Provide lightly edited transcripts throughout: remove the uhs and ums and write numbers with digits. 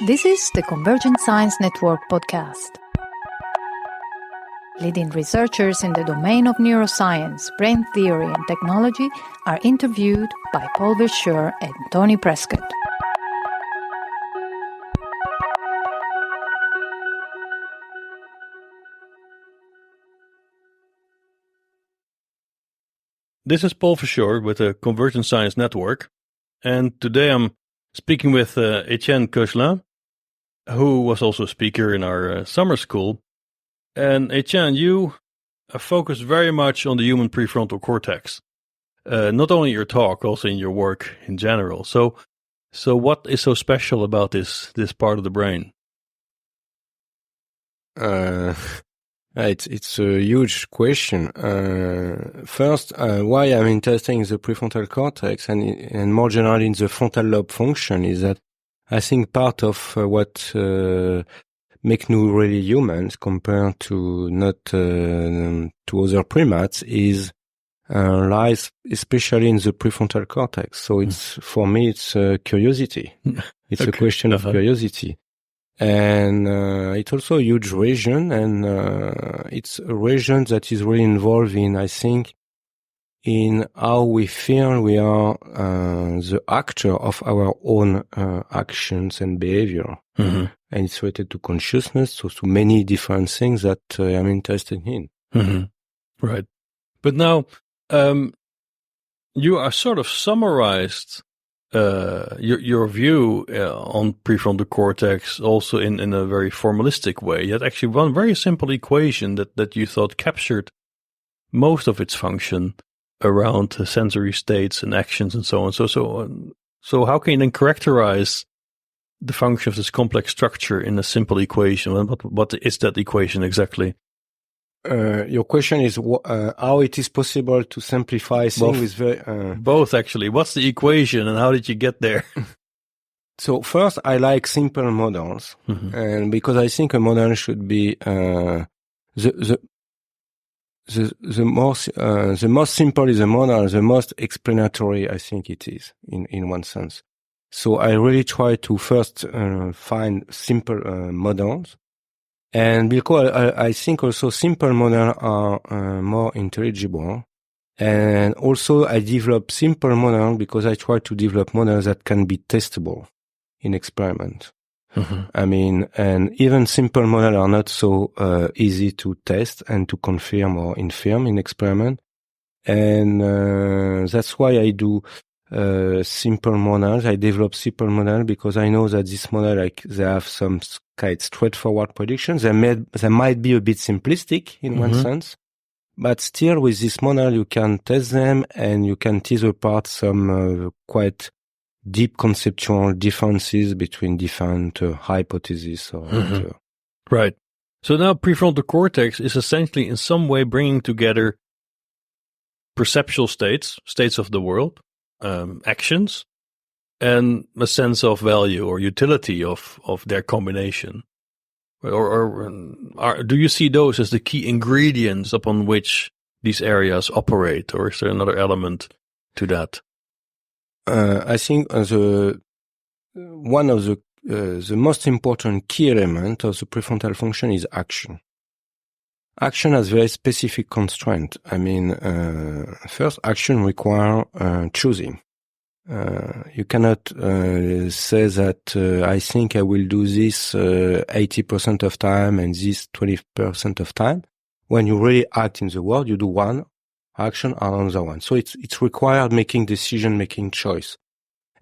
This is the Convergent Science Network podcast. Leading researchers in the domain of neuroscience, brain theory, and technology are interviewed by Paul Verschure and Tony Prescott. This is Paul Verschure with the Convergent Science Network, and today I'm speaking with Etienne Koechlin, who was also a speaker in our summer school. And Etienne, you focus very much on the human prefrontal cortex, not only your talk, also in your work in general. So what is so special about this part of the brain? It's a huge question. First, why I'm interested in the prefrontal cortex and more generally in the frontal lobe function is that I think part of what make nous really humans compared to not to other primates is lies especially in the prefrontal cortex. So it's for me it's curiosity. It's a question of curiosity. And it's also a huge region, and it's a region that is really involved in, I think, in how we feel we are the actor of our own actions and behavior. Mm-hmm. And it's related to consciousness, so to many different things that I'm interested in. Mm-hmm. Right. But now, you are sort of summarized your view on prefrontal cortex also in a very formalistic way. You had actually one very simple equation that you thought captured most of its function around sensory states and actions and so on. So how can you then characterize the function of this complex structure in a simple equation? What is that equation exactly? Your question is how it is possible to simplify things with both actually. What's the equation and how did you get there? So first, I like simple models, and because I think a model should be the most simple is a model, the most explanatory I think it is in one sense. So I really try to first find simple models. And because I think also simple models are more intelligible. And also I develop simple models because I try to develop models that can be testable in experiment. Mm-hmm. I mean, and even simple models are not so easy to test and to confirm or infirm in experiment. And that's why I do simple models. I develop simple models because I know that this model, like, they have some kind of straightforward predictions. They might be a bit simplistic in one sense, but still with this model you can test them and you can tease apart some quite deep conceptual differences between different hypotheses or whatever. Right. So now prefrontal cortex is essentially in some way bringing together perceptual states of the world, actions, and a sense of value or utility of their combination. Or do you see those as the key ingredients upon which these areas operate, or is there another element to that? I think one of the most important key element of the prefrontal function is action. Action has very specific constraint. I mean, first, action require choosing. You cannot say that I think I will do this 80% of time and this 20% of time. When you really act in the world, you do one action or another one. So it's required making decision, making choice.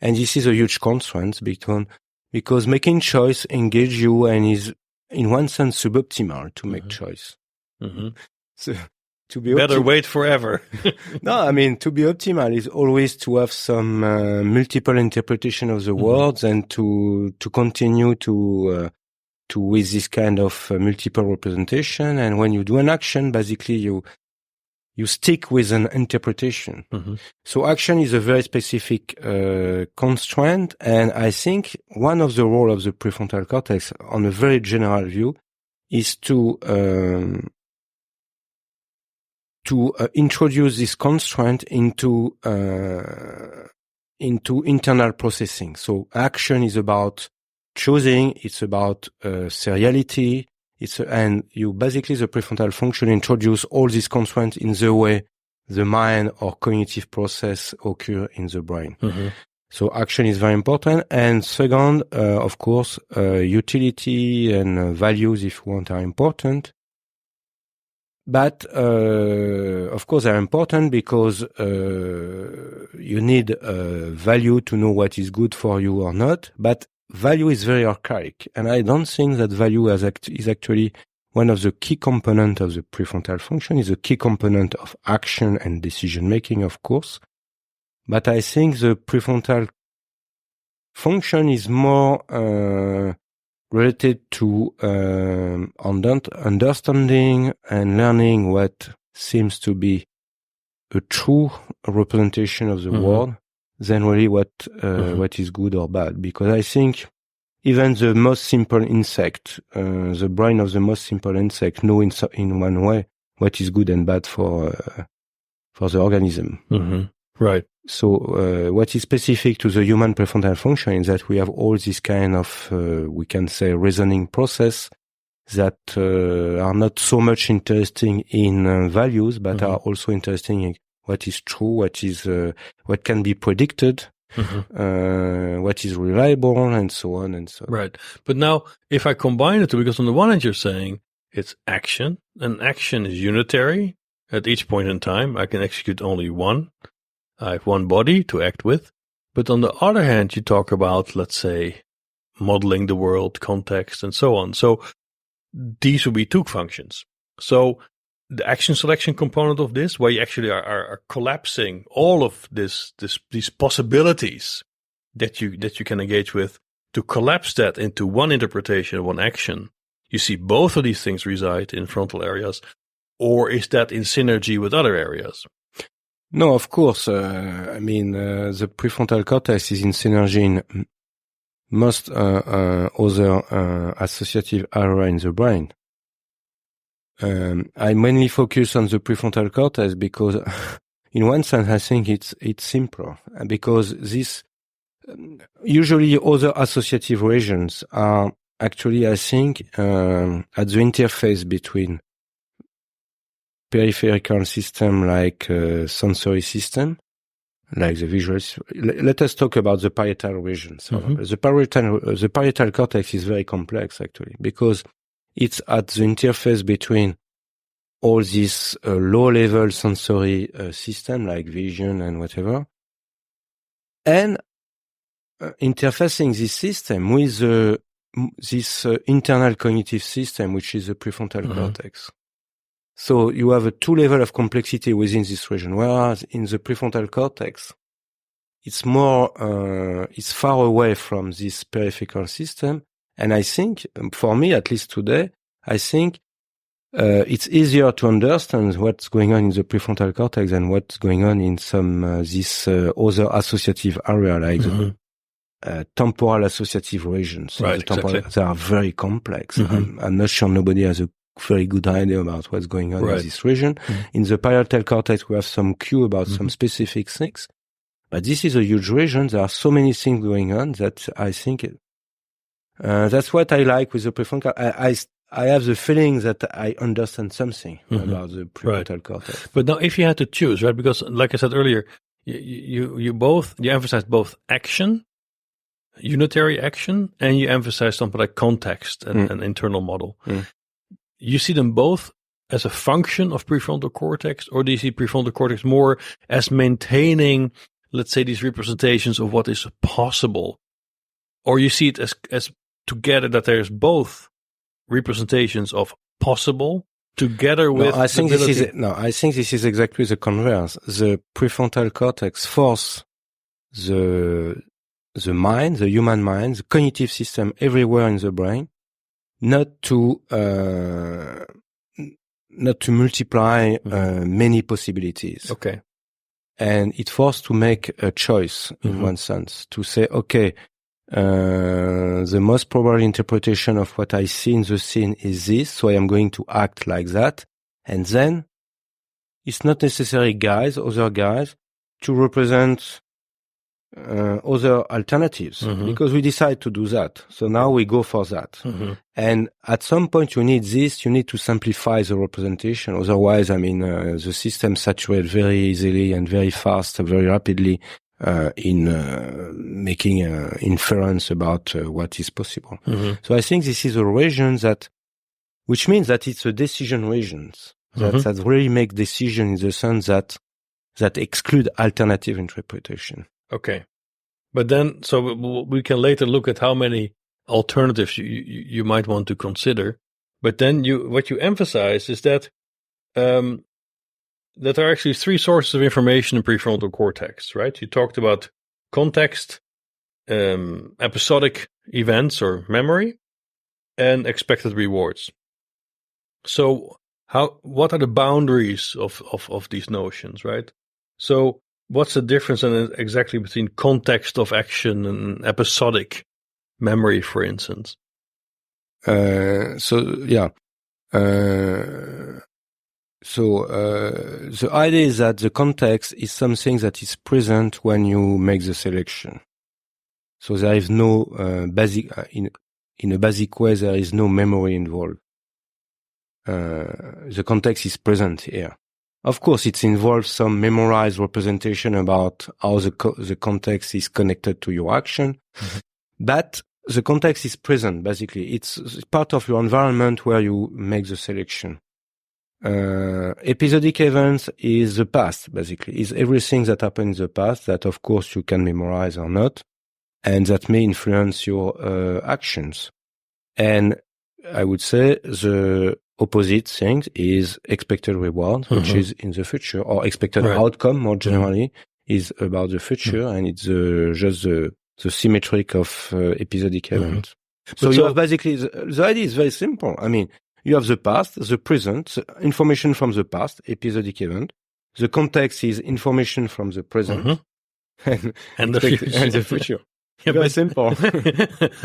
And this is a huge constraint because making choice engage you and is in one sense suboptimal to make choice. Mm-hmm. So, to be better wait forever. No, I mean, to be optimal is always to have some multiple interpretation of the words and to continue to with this kind of multiple representation. And when you do an action, basically you stick with an interpretation. So action is a very specific constraint, and I think one of the role of the prefrontal cortex, on a very general view, is to introduce this constraint into internal processing. So action is about choosing, it's about seriality. And you basically, the prefrontal function introduce all these constraints in the way the mind or cognitive process occur in the brain. Mm-hmm. So action is very important. And second, of course, utility and values, if you want, are important. But, of course, they're important because you need value to know what is good for you or not. But value is very archaic. And I don't think that value is actually one of the key components of the prefrontal function. Is a key component of action and decision-making, of course. But I think the prefrontal function is more related to understanding and learning what seems to be a true representation of the world than really what is good or bad. Because I think even the most simple insect, the brain of the most simple insect know in one way what is good and bad for the organism. Mm-hmm. Right. So what is specific to the human prefrontal function is that we have all this kind of, we can say, reasoning process that are not so much interesting in values, but are also interesting in what is true, what can be predicted, what is reliable, and so on and so on. Right. But now, if I combine the two, because on the one hand you're saying it's action, and action is unitary. At each point in time, I can execute only one. I have one body to act with. But on the other hand, you talk about, let's say, modeling the world, context, and so on. So these would be two functions. So the action selection component of this, where you actually are collapsing all of these possibilities that you can engage with, to collapse that into one interpretation, one action. You see both of these things reside in frontal areas, or is that in synergy with other areas? No, of course. The prefrontal cortex is in synergy in most other associative area in the brain. I mainly focus on the prefrontal cortex because, in one sense, I think it's simpler because this usually other associative regions are actually, I think, at the interface between peripheral system like sensory system, like the visual. Let us talk about the parietal regions. The parietal cortex is very complex actually because it's at the interface between all these low-level sensory system like vision and whatever, and interfacing this system with this internal cognitive system, which is the prefrontal cortex. So you have a two level of complexity within this region, whereas in the prefrontal cortex, it's more, it's far away from this peripheral system. And I think, for me, at least today, I think, it's easier to understand what's going on in the prefrontal cortex than what's going on in some, this, other associative area, like the, temporal associative regions. Right, exactly. They are very complex. I'm not sure nobody has a very good idea about what's going on in this region. In the parietal cortex, we have some cue about some specific things. But this is a huge region. There are so many things going on that I think that's what I like with the prefrontal. I have the feeling that I understand something about the prefrontal cortex. But now, if you had to choose, right? Because, like I said earlier, you emphasize both action, unitary action, and you emphasize something like context and an internal model. You see them both as a function of prefrontal cortex, or do you see prefrontal cortex more as maintaining, let's say, these representations of what is possible? Or you see it as together, that there's both representations of possible together with I think this is exactly the converse. The prefrontal cortex force the mind, the human mind, the cognitive system everywhere in the brain, not to multiply many possibilities. Okay. And it forced to make a choice in one sense, to say, okay, the most probable interpretation of what I see in the scene is this, so I am going to act like that. And then it's not necessary other guys, to represent other alternatives because we decide to do that. So now we go for that. And at some point you need to simplify the representation. Otherwise, the system saturates very easily and very fast, very rapidly, in making inference about what is possible. So I think this is a region which means that it's a decision regions that really make decision in the sense that exclude alternative interpretation. Okay. But then, so we can later look at how many alternatives you might want to consider. But then what you emphasize is that that there are actually three sources of information in prefrontal cortex, right? You talked about context, episodic events or memory, and expected rewards. So what are the boundaries of these notions, right? So what's the difference exactly between context of action and episodic memory, for instance? The idea is that the context is something that is present when you make the selection. So there is no in a basic way, there is no memory involved. The context is present here. Of course, it involves some memorized representation about how the context is connected to your action. But the context is present, basically. It's part of your environment where you make the selection. Episodic events is the past, basically. Is everything that happened in the past that, of course, you can memorize or not, and that may influence your actions. And I would say the opposite thing is expected reward, which is in the future, or expected outcome more generally is about the future, and it's just the symmetric of episodic events. So you have basically, the idea is very simple. You have the past, the present, the information from the past, episodic event. The context is information from the present and the future. Yeah, very simple.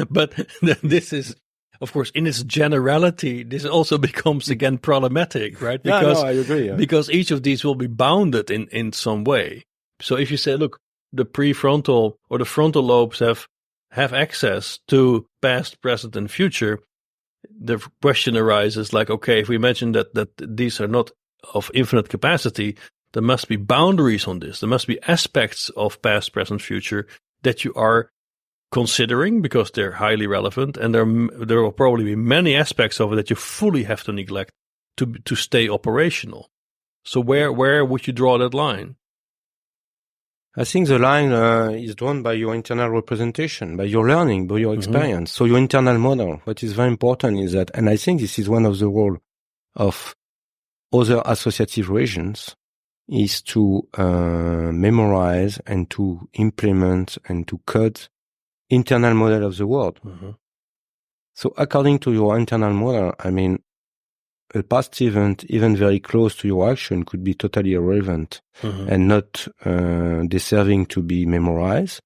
But this is, of course, in its generality, this also becomes again problematic, right? Because, I agree. Yeah. Because each of these will be bounded in some way. So if you say, look, the prefrontal or the frontal lobes have access to past, present, and future, the question arises like, okay, if we imagine that these are not of infinite capacity, there must be boundaries on this. There must be aspects of past, present, future that you are considering because they're highly relevant, and there will probably be many aspects of it that you fully have to neglect to stay operational. So where would you draw that line? I think the line is drawn by your internal representation, by your learning, by your experience. So your internal model. What is very important is that, and I think this is one of the role of other associative regions, is to memorize and to implement and to code internal model of the world. So according to your internal model, a past event, even very close to your action, could be totally irrelevant and not deserving to be memorized.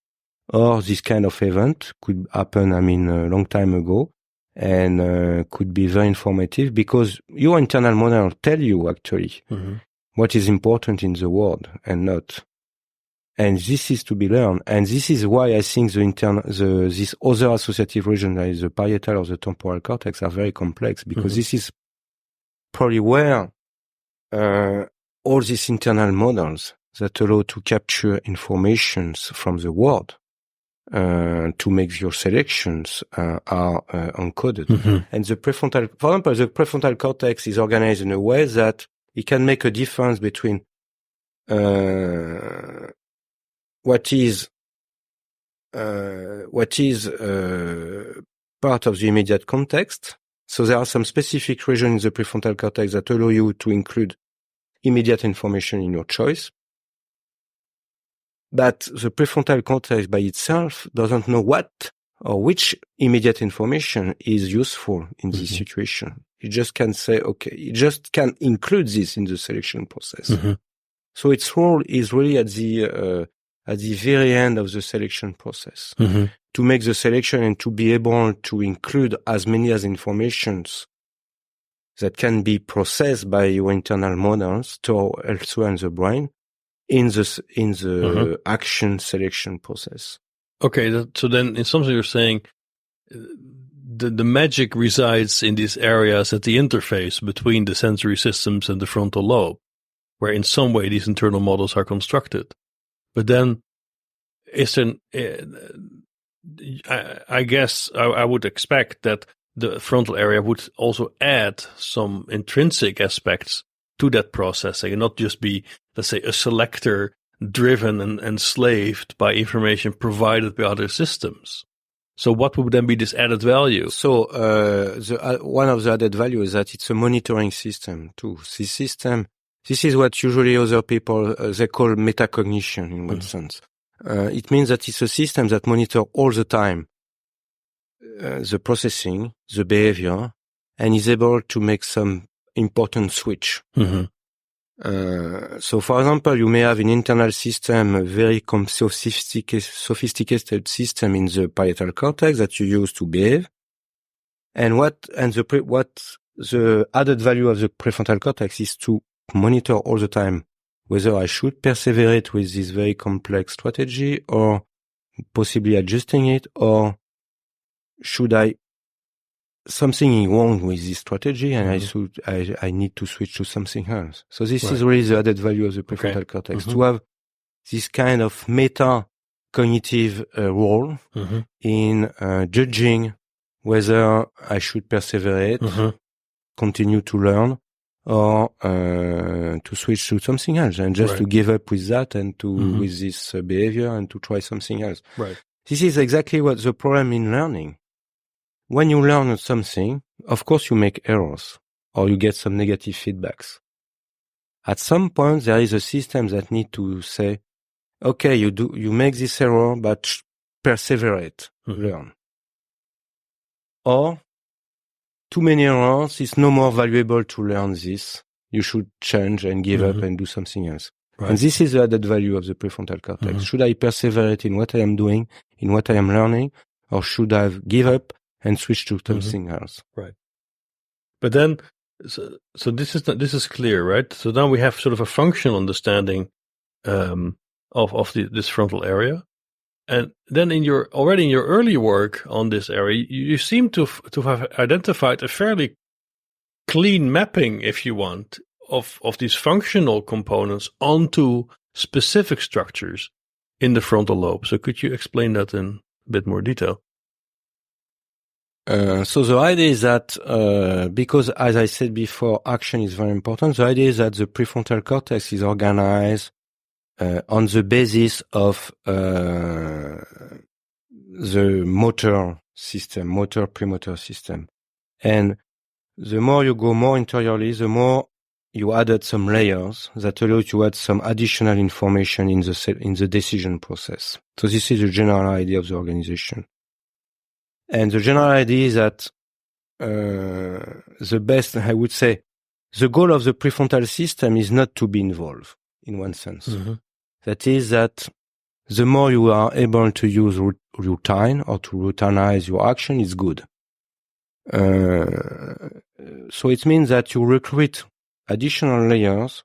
Or this kind of event could happen, a long time ago, and could be very informative because your internal model tell you actually what is important in the world and not. And this is to be learned. And this is why I think this other associative region, like the parietal or the temporal cortex, are very complex because this is probably where all these internal models that allow to capture informations from the world to make your selections are encoded. And the prefrontal, for example, the prefrontal cortex is organized in a way that it can make a difference between what is part of the immediate context. So there are some specific regions in the prefrontal cortex that allow you to include immediate information in your choice. But the prefrontal cortex by itself doesn't know what or which immediate information is useful in this situation. It just can say, okay, it just can include this in the selection process. So its role is really at the very end of the selection process, to make the selection and to be able to include as many as informations that can be processed by your internal models to elsewhere in the brain in the action selection process. Okay, so then in something you're saying the magic resides in these areas at the interface between the sensory systems and the frontal lobe, where in some way these internal models are constructed. But then I guess I would expect that the frontal area would also add some intrinsic aspects to that processing and not just be, let's say, a selector driven and enslaved by information provided by other systems. So what would then be this added value? So one of the added value is that it's a monitoring system too. This is what usually other people, they call metacognition in one sense. It means that it's a system that monitors all the time the processing, the behavior, and is able to make some important switch. So for example, you may have an internal system, a very sophisticated system in the parietal cortex that you use to behave. And the added value of the prefrontal cortex is to monitor all the time whether I should perseverate with this very complex strategy or possibly adjusting it, or should something wrong with this strategy and I need to switch to something else. So this is really the added value of the prefrontal cortex, to have this kind of meta cognitive role in judging whether I should perseverate, continue to learn, or to switch to something else and just to give up with that and with this behavior and to try something else. Right. This is exactly what the problem in learning. When you learn something, of course you make errors or you get some negative feedbacks. At some point there is a system that need to say, okay, you make this error, but perseverate, learn. Or too many errors, it's no more valuable to learn this. You should change and give up and do something else. Right. And this is the added value of the prefrontal cortex. Should I perseverate in what I am doing, in what I am learning, or should I give up and switch to something else? Right. But then, so this is clear, right? So now we have sort of a functional understanding of this frontal area. And then in your early work on this area, you seem to have identified a fairly clean mapping, if you want, of these functional components onto specific structures in the frontal lobe. So could you explain that in a bit more detail? So the idea is that, because as I said before, action is very important, the idea is that the prefrontal cortex is organized on the basis of the motor premotor system. And the more you go more interiorly, the more you added some layers that allow you to add some additional information in the decision process. So this is the general idea of the organization. And the general idea is that the best, I would say, the goal of the prefrontal system is not to be involved, in one sense. That is that the more you are able to use routine or to routinize your action is good. So it means that you recruit additional layers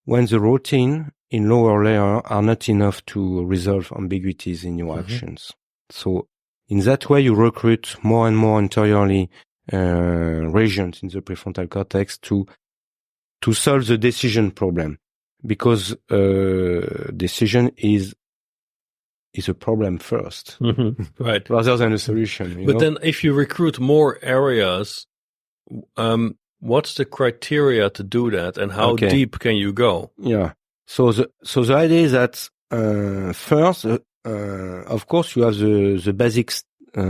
when the routine in lower layer are not enough to resolve ambiguities in your actions. So in that way, you recruit more and more interiorly regions in the prefrontal cortex to solve the decision problem, because decision is a problem first, right? Rather than a solution. But then, if you recruit more areas, what's the criteria to do that, and how deep can you go? Yeah. So the idea is that first, of course, you have the basic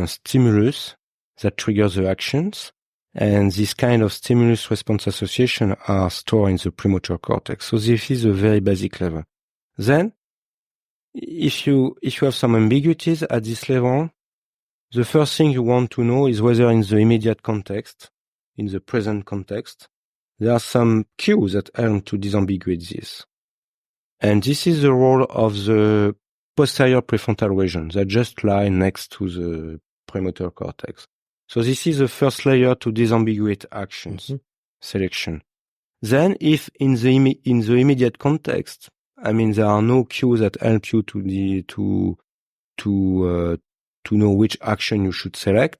stimulus that triggers the actions, and this kind of stimulus-response association are stored in the premotor cortex. So this is a very basic level. Then, if you have some ambiguities at this level, the first thing you want to know is whether in the immediate context, in the present context, there are some cues that help to disambiguate this. And this is the role of the posterior prefrontal region that just lie next to the premotor cortex. So this is the first layer to disambiguate actions, selection. Then, if in the immediate context, I mean, there are no cues that help you to know which action you should select.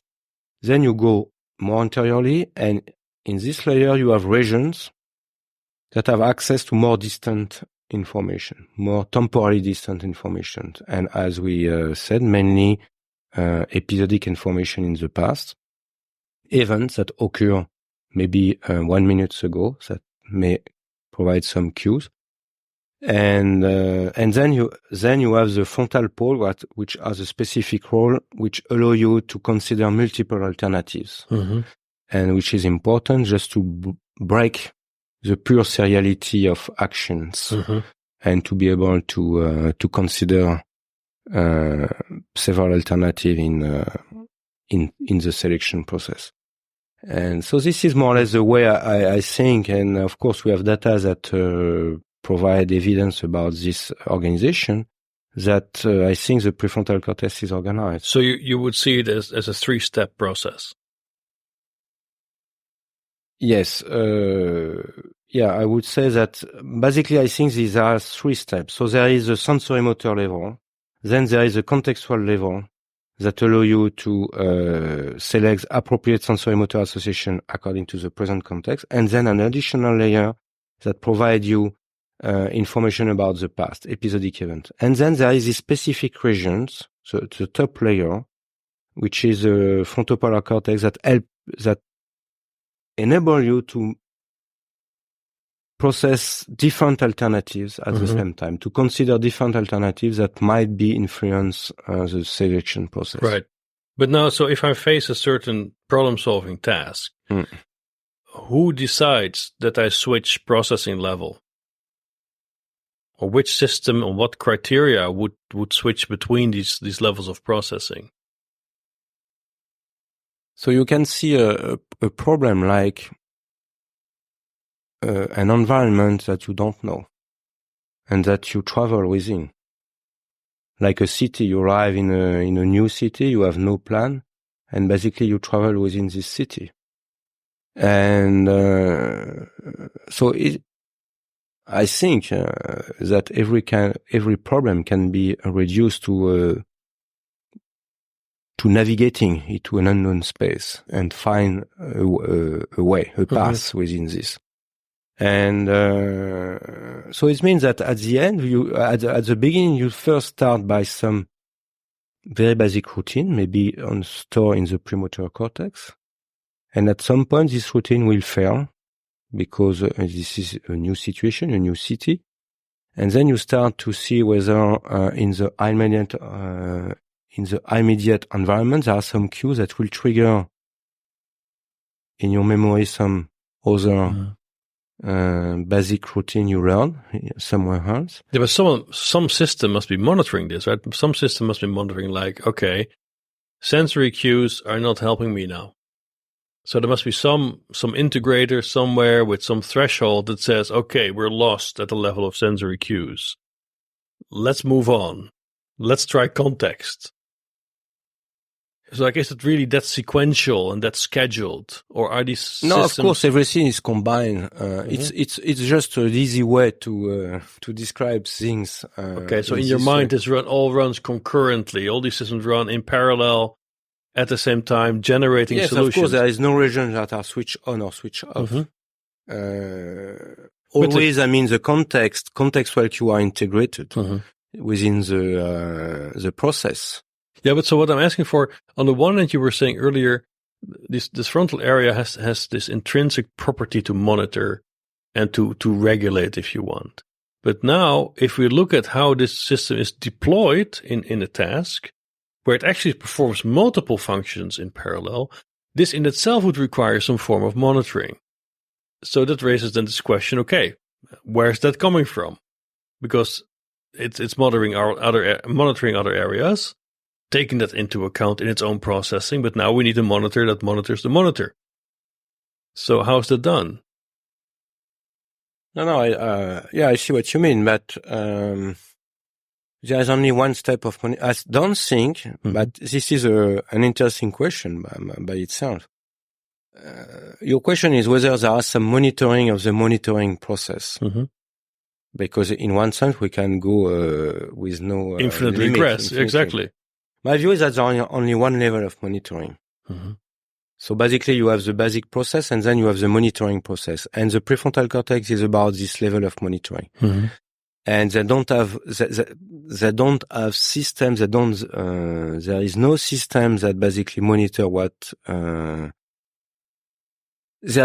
Then you go more anteriorly, and in this layer, you have regions that have access to more distant information, more temporally distant information. And as we said, mainly episodic information in the past, events that occur maybe 1 minute ago that may provide some cues. And then you have the frontal pole, which has a specific role, which allow you to consider multiple alternatives, and which is important just to break the pure seriality of actions, and to be able to consider several alternatives in the selection process. And so this is more or less the way I think. And of course, we have data that provide evidence about this organization, that I think the prefrontal cortex is organized. So you would see it as a 3-step process? Yes. I would say that basically I think these are 3 steps. So there is a sensory motor level, then there is a contextual level that allow you to select appropriate sensory motor association according to the present context, and then an additional layer that provide you information about the past, episodic event. And then there is the specific regions, so the top layer, which is the frontopolar cortex that enable you to process different alternatives at the same time, to consider different alternatives that might be influence the selection process. Right. But now, so if I face a certain problem-solving task, who decides that I switch processing level? Or which system or what criteria would switch between these levels of processing? So you can see a problem like an environment that you don't know and that you travel within. Like a city, you arrive in a new city, you have no plan, and basically you travel within this city. And so I think that every problem can be reduced to navigating into an unknown space and find a way, a path within this. And so it means that at the end, at the beginning, you first start by some very basic routine, maybe stored in the premotor cortex. And at some point, this routine will fail because this is a new situation, a new city. And then you start to see whether in the immediate environment, there are some cues that will trigger in your memory some other basic routine you learn somewhere else. Yeah, but some system must be monitoring this, right? Some system must be monitoring, like, okay, sensory cues are not helping me now. So there must be some integrator somewhere with some threshold that says, okay, we're lost at the level of sensory cues. Let's move on. Let's try context. So like, is it really that sequential and that scheduled, or are these systems? No, of course, everything is combined. It's just an easy way to describe things. Okay, so in your mind, this all runs concurrently. All these systems run in parallel at the same time, generating solutions. Yes, of course, there is no regions that are switched on or switched off. Always, I mean, the contextual cues are integrated within the process. Yeah, but so what I'm asking for, on the one hand, you were saying earlier, this frontal area has this intrinsic property to monitor and to regulate, if you want. But now, if we look at how this system is deployed in a task, where it actually performs multiple functions in parallel, this in itself would require some form of monitoring. So that raises then this question, okay, where's that coming from? Because it's monitoring other areas, taking that into account in its own processing, but now we need a monitor that monitors the monitor. So how's that done? No, I see what you mean, but there is only one step of monitoring. I don't think, but this is an interesting question by itself. Your question is whether there is some monitoring of the monitoring process. because in one sense we can go with no infinite limit, regress. infinite Exactly. limit. My view is that there are only one level of monitoring. Mm-hmm. So basically you have the basic process and then you have the monitoring process. And the prefrontal cortex is about this level of monitoring. Mm-hmm. And they don't have systems, there is no system that basically monitor what, there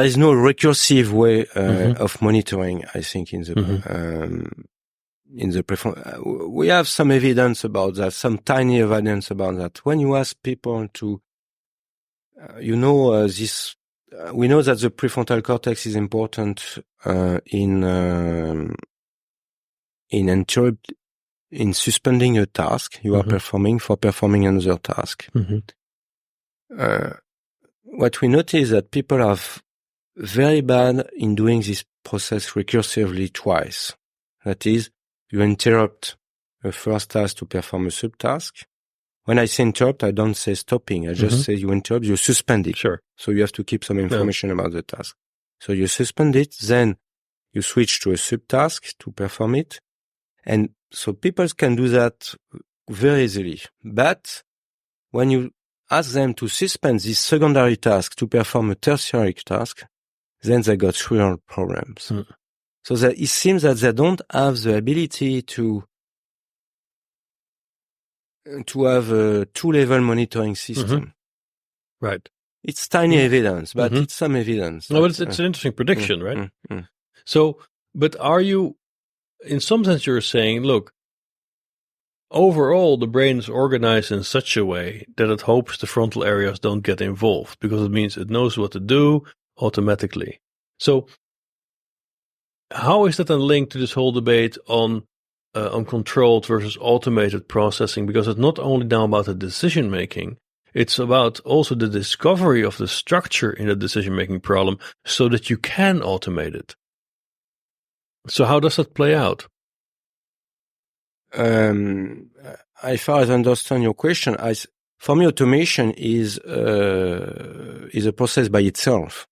is no recursive way, of monitoring, I think, in the prefrontal. We have some evidence about that, some tiny evidence about that. When you ask people to, we know that the prefrontal cortex is important, in suspending a task you are performing for performing another task. What we notice is that people are very bad in doing this process recursively twice. That is, you interrupt a first task to perform a subtask. When I say interrupt, I don't say stopping. I just say you interrupt, you suspend it. Sure. So you have to keep some information about the task. So you suspend it, then you switch to a subtask to perform it. And so people can do that very easily. But when you ask them to suspend this secondary task to perform a tertiary task, then they got real problems. So that it seems that they don't have the ability to have a two-level monitoring system. Right. It's tiny evidence, but it's some evidence. No, but it's an interesting prediction, right? So, but are you, in some sense, you're saying, look, overall, the brain is organized in such a way that it hopes the frontal areas don't get involved because it means it knows what to do automatically. So, how is that then linked to this whole debate on controlled versus automated processing? Because it's not only now about the decision making, it's about also the discovery of the structure in the decision making problem so that you can automate it. So how does that play out? As far as I understand your question, for me, automation is a process by itself.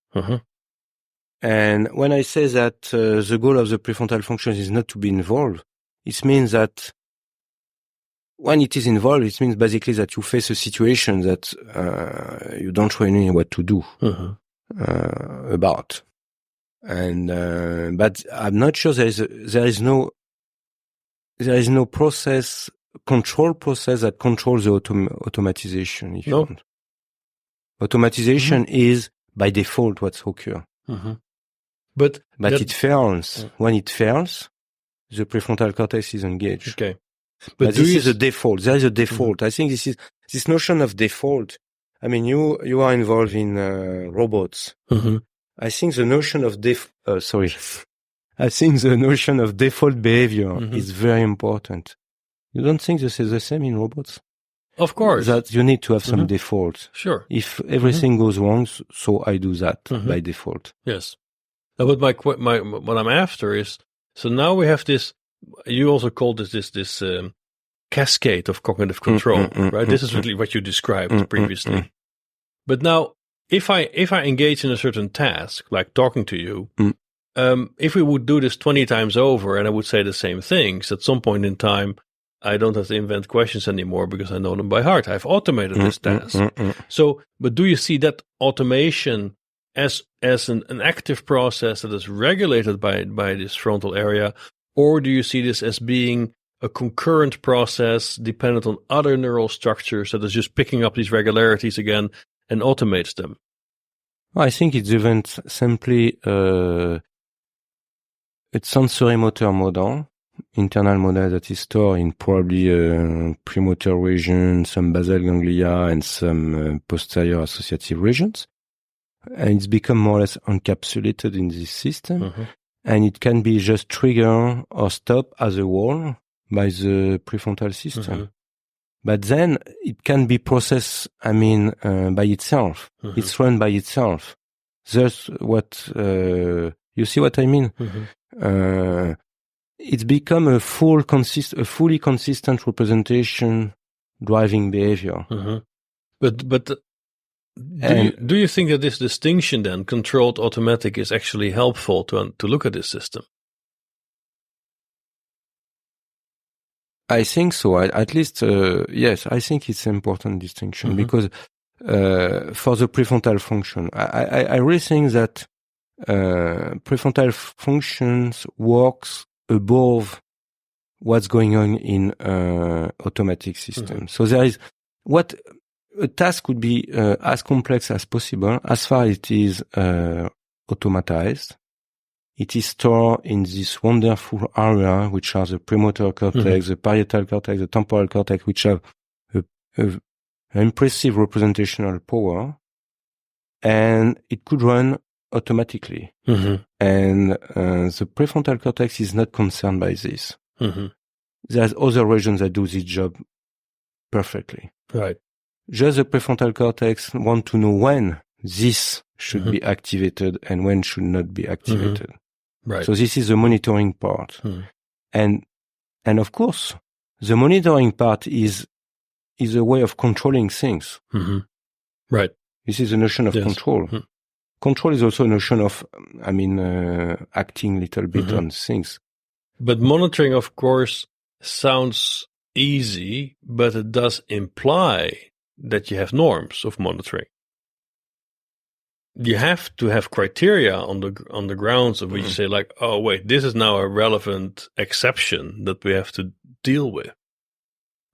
And when I say that the goal of the prefrontal function is not to be involved, it means that when it is involved, it means basically that you face a situation that you don't really know what to do about. And but I'm not sure there is no control process that controls the automatization. If you want. Automatization is by default what's occur. But it fails. When it fails, the prefrontal cortex is engaged. Okay. But this is a default. There is a default. I think this notion of default. I mean, you are involved in robots. I think the notion of I think the notion of default behavior is very important. You don't think this is the same in robots? Of course. That you need to have some default. Sure. If everything goes wrong, so I do that by default. Yes. But what I'm after is, so now we have this, you also called this cascade of cognitive control, right? This is really what you described previously. But now, if I engage in a certain task, like talking to you, if we would do this 20 times over and I would say the same things, at some point in time, I don't have to invent questions anymore because I know them by heart. I've automated this task. So, but do you see that automation as an active process that is regulated by this frontal area, or do you see this as being a concurrent process dependent on other neural structures that is just picking up these regularities again and automates them? I think it's even simply a sensory motor model, internal model that is stored in probably premotor region, some basal ganglia, and some posterior associative regions. And it's become more or less encapsulated in this system. And it can be just triggered or stopped as a whole by the prefrontal system. But then it can be processed, by itself. It's run by itself. That's what, you see what I mean? It's become a fully consistent representation driving behavior. But do you think that this distinction then, controlled automatic, is actually helpful to look at this system? I think so. At least, yes, I think it's an important distinction because for the prefrontal function, I really think that prefrontal functions works above what's going on in automatic systems. So there is what a task could be as complex as possible as far as it is automatized. It is stored in this wonderful area, which are the premotor cortex, the parietal cortex, the temporal cortex, which have an impressive representational power, and it could run automatically. And the prefrontal cortex is not concerned by this. There's other regions that do this job perfectly. Right. Just the prefrontal cortex want to know when this should be activated and when should not be activated. Right. So this is the monitoring part. And of course, the monitoring part is a way of controlling things. Right. This is a notion of control. Control is also a notion of, acting a little bit on things. But monitoring, of course, sounds easy, but it does imply that you have norms of monitoring. You have to have criteria on the grounds of which you say, like, oh wait, this is now a relevant exception that we have to deal with,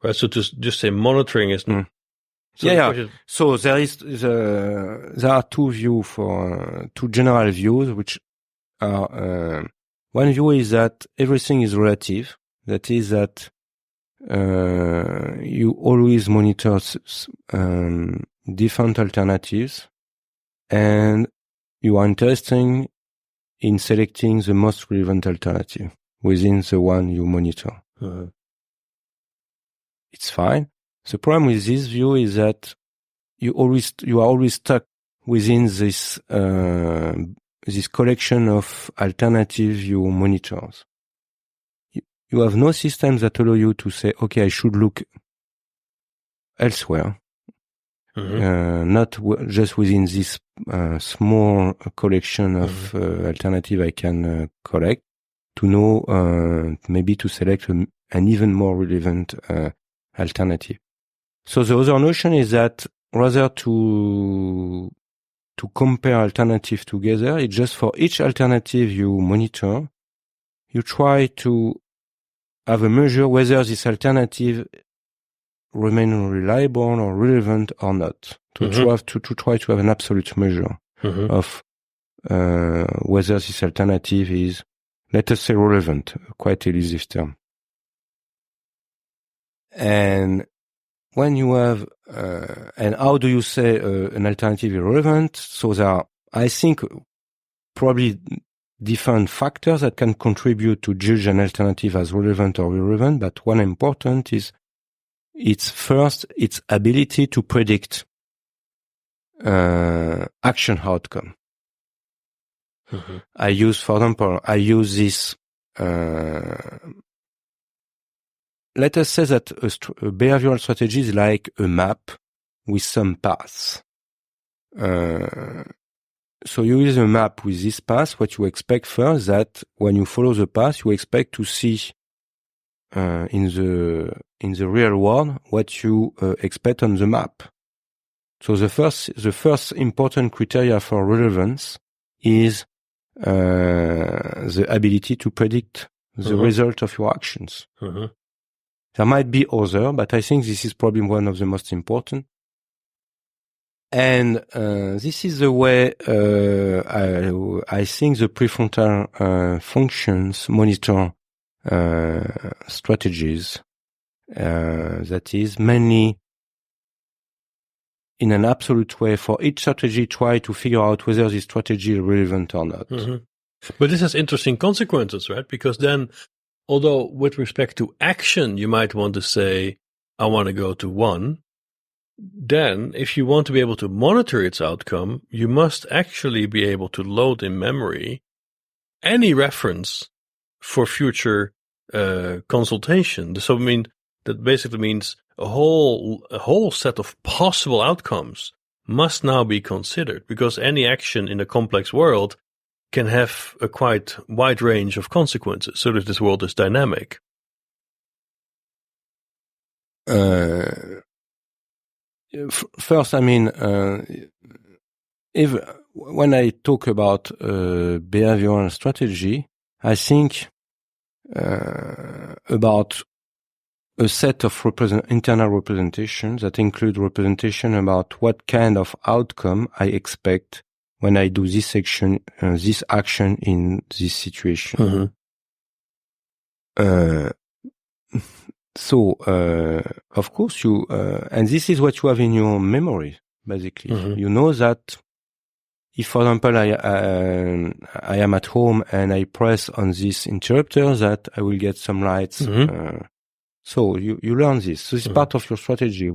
right? So to just say monitoring is not. So there are two general views, which are one view is that everything is relative. That is that you always monitor different alternatives. And you are interested in selecting the most relevant alternative within the one you monitor. It's fine. The problem with this view is that you are always stuck within this collection of alternatives you monitor. You have no systems that allow you to say, okay, I should look elsewhere. Not just within this small collection of alternative I can collect to know maybe to select an even more relevant alternative. So the other notion is that rather to compare alternatives together, it's just for each alternative you monitor, you try to have a measure whether this alternative remain reliable or relevant or not. To try to have an absolute measure of whether this alternative is, let us say, relevant, quite elusive term. And when you have, and how do you say an alternative is relevant? So there are, I think, probably different factors that can contribute to judge an alternative as relevant or irrelevant, but one important is its ability to predict action outcome. I use this. Let us say that a behavioral strategy is like a map with some paths. So you use a map with this path. What you expect first that when you follow the path, you expect to see in the real world what you expect on the map. So the first important criteria for relevance is the ability to predict the result of your actions. There might be other, but I think this is probably one of the most important. And this is the way I think the prefrontal functions monitor strategies. That is mainly in an absolute way for each strategy try to figure out whether this strategy is relevant or not. But this has interesting consequences, right? Because then, although with respect to action, you might want to say, I want to go to 1. Then, if you want to be able to monitor its outcome, you must actually be able to load in memory any reference for future consultation. So, I mean, that basically means a whole set of possible outcomes must now be considered, because any action in a complex world can have a quite wide range of consequences, so that this world is dynamic. First, I mean, when I talk about behavioral strategy, I think about a set of internal representations that include representation about what kind of outcome I expect when I do this action in this situation. So, of course, and this is what you have in your memory, basically. You know that if, for example, I am at home and I press on this interrupter, that I will get some lights. So you learn this. So it's part of your strategy.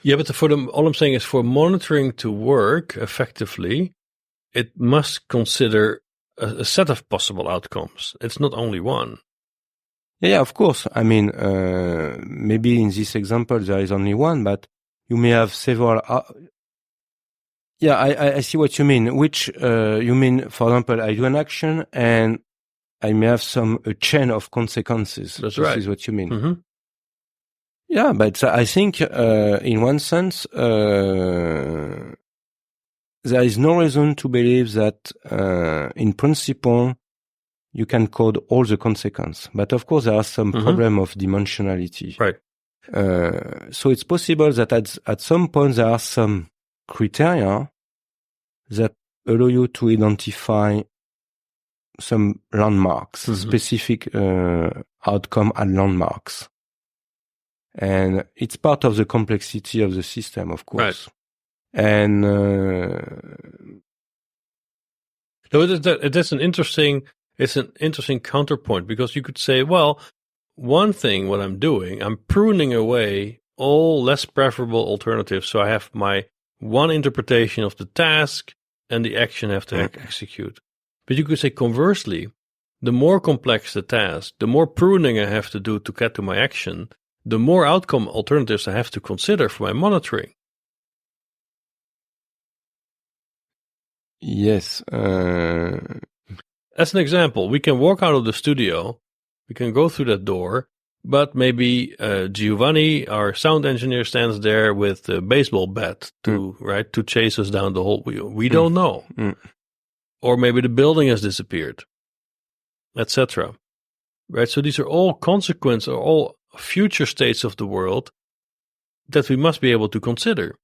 Yeah, but all I'm saying is for monitoring to work effectively, it must consider a set of possible outcomes. It's not only one. Yeah, of course. I mean, maybe in this example there is only one, but you may have several. Yeah, I see what you mean. Which you mean, for example, I do an action and I may have a chain of consequences. That's right. This is what you mean. Yeah, but I think in one sense there is no reason to believe that in principle you can code all the consequences. But of course there are some problem of dimensionality. Right. So it's possible that at some point there are some criteria that allow you to identify some landmarks, specific outcome and landmarks. And it's part of the complexity of the system, of course. Right. And that's an interesting counterpoint, because you could say, well, one thing, what I'm doing, I'm pruning away all less preferable alternatives. So I have my one interpretation of the task and the action I have to execute. But you could say conversely, the more complex the task, the more pruning I have to do to get to my action, the more outcome alternatives I have to consider for my monitoring. Yes. As an example, we can walk out of the studio, we can go through that door, but maybe Giovanni, our sound engineer, stands there with a baseball bat to chase us down the hall. We don't know. Or maybe the building has disappeared, etc. Right? So these are all consequences, or all future states of the world that we must be able to consider.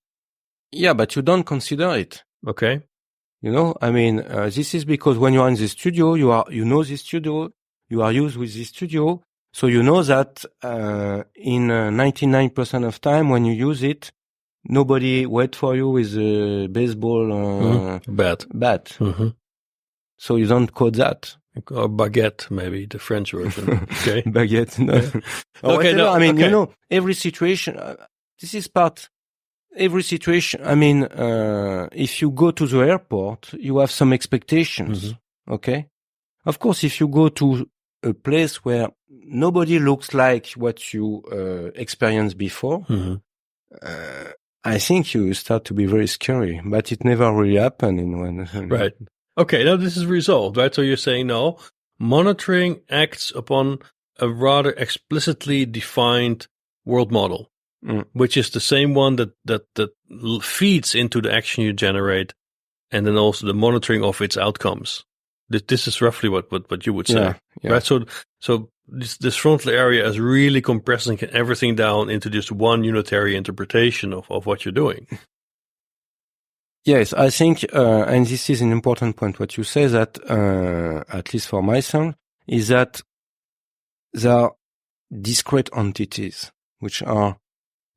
Yeah, but you don't consider it. Okay. You know, I mean, this is because when you are in the studio, you know the studio, you are used with the studio, so you know that in 99% of time when you use it, nobody wait for you with a baseball bat. So you don't code that. Or baguette, maybe the French version. Okay, baguette. No. Okay, no, I mean, okay. You know, every situation. This is part. Every situation. I mean, if you go to the airport, you have some expectations. Okay. Of course, if you go to a place where nobody looks like what you experienced before, I think you start to be very scary. But it never really happened in one. Right. Okay, now this is resolved, right? So you're saying no, monitoring acts upon a rather explicitly defined world model, which is the same one that feeds into the action you generate, and then also the monitoring of its outcomes. This is roughly what you would say, right? So this frontal area is really compressing everything down into just one unitary interpretation of what you're doing. Yes, I think, and this is an important point, what you say that, at least for myself, is that there are discrete entities, which are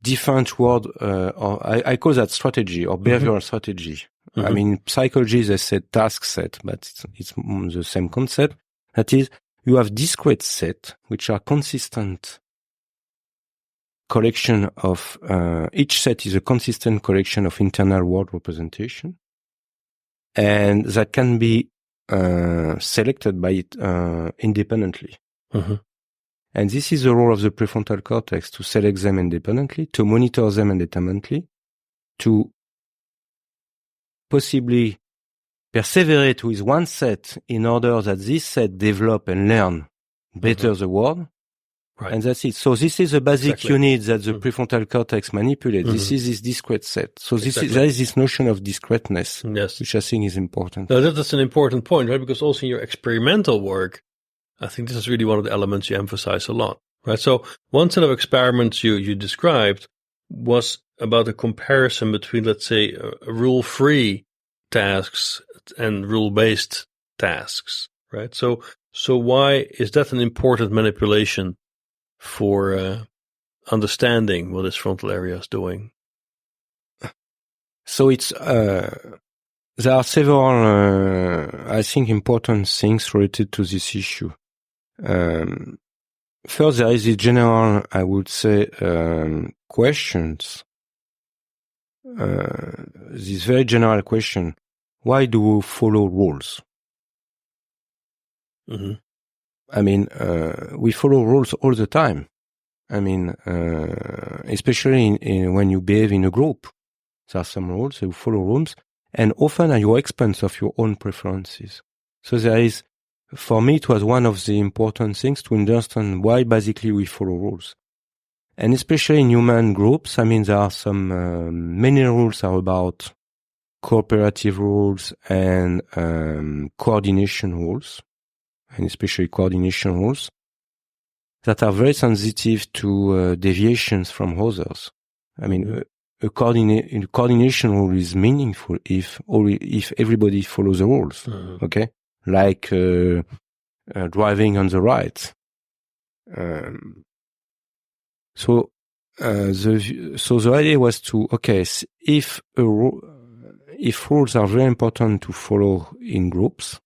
different word, or I call that strategy or behavioral strategy. I mean, psychology, they say task set, but it's the same concept. That is, you have discrete set, which are consistent collection of, each set is a consistent collection of internal word representation, and that can be selected by it independently. And this is the role of the prefrontal cortex, to select them independently, to monitor them independently, to possibly perseverate with one set in order that this set develop and learn better the word, Right. And that's it. So this is the basic unit that the prefrontal cortex manipulates. Mm-hmm. This is this discrete set. So Exactly. there is this notion of discreteness, yes, which I think is important. No, that's an important point, right? Because also in your experimental work, I think this is really one of the elements you emphasize a lot, right? So one set of experiments you described was about a comparison between, let's say, rule-free tasks and rule-based tasks, right? So why is that an important manipulation for understanding what this frontal area is doing? So it's there are several, I think, important things related to this issue. First, there is the general, I would say, questions. This very general question: why do we follow rules? Mm-hmm. I mean, we follow rules all the time. I mean, especially when you behave in a group, there are some rules, you follow rules, and often at your expense of your own preferences. So there is, for me, it was one of the important things to understand why basically we follow rules. And especially in human groups, I mean, there are some, many rules are about cooperative rules and coordination rules, and especially coordination rules that are very sensitive to deviations from others. I mean, a coordination rule is meaningful if everybody follows the rules. Mm-hmm. Okay, like driving on the right. So the idea was to if rules are very important to follow in groups,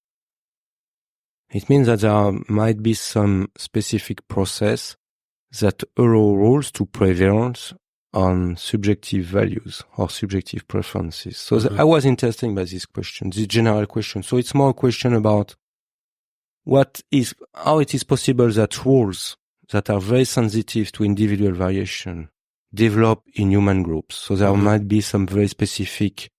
it means that there might be some specific process that allow rules to prevail on subjective values or subjective preferences. So I was interested by this question, this general question. So it's more a question about how it is possible that rules that are very sensitive to individual variation develop in human groups. So there might be some very specific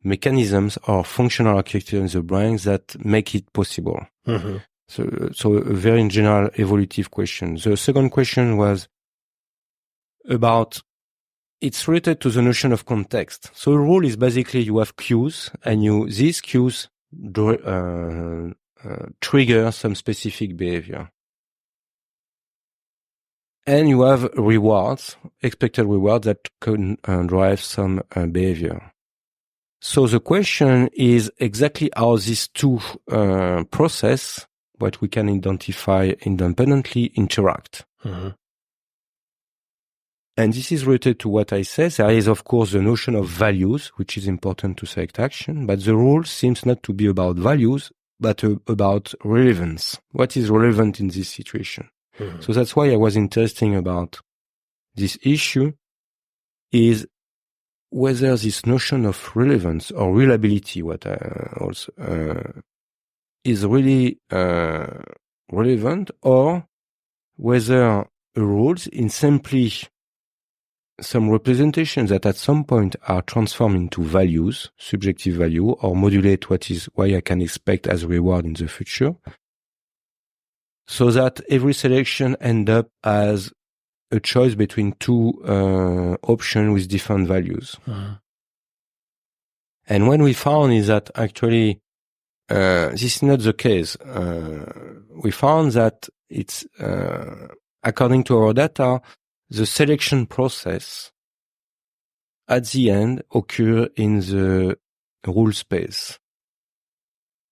mechanisms or functional architecture in the brain that make it possible. Mm-hmm. So a very general evolutive question. The second question was about, it's related to the notion of context. So a rule is basically you have cues and these cues trigger some specific behavior. And you have rewards, expected rewards that can drive some behavior. So the question is exactly how these two processes, what we can identify independently, interact. Mm-hmm. And this is related to what I said. There is, of course, the notion of values, which is important to select action, but the rule seems not to be about values, but about relevance. What is relevant in this situation? Mm-hmm. So that's why I was interested about this issue, is whether this notion of relevance or reliability, what is really relevant, or whether rules in simply some representations that at some point are transformed into values, subjective value, or modulate what I can expect as a reward in the future, so that every selection end up as a choice between two options with different values. Uh-huh. And when we found is that actually this is not the case. We found that it's according to our data, the selection process at the end occur in the rule space,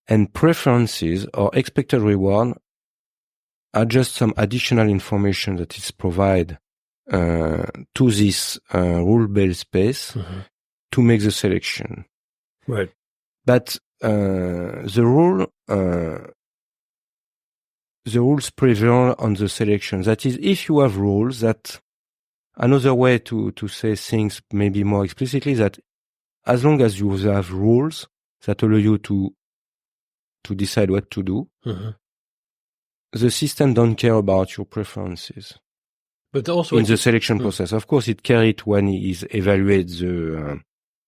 and preferences or expected reward are just some additional information that is provided to this rule-based space to make the selection. Right. But the rules prevail on the selection. That is, if you have rules, that another way to say things maybe more explicitly, that as long as you have rules that allow you to decide what to do, the system don't care about your preferences. But also in the selection process, of course, it cares it when it is evaluates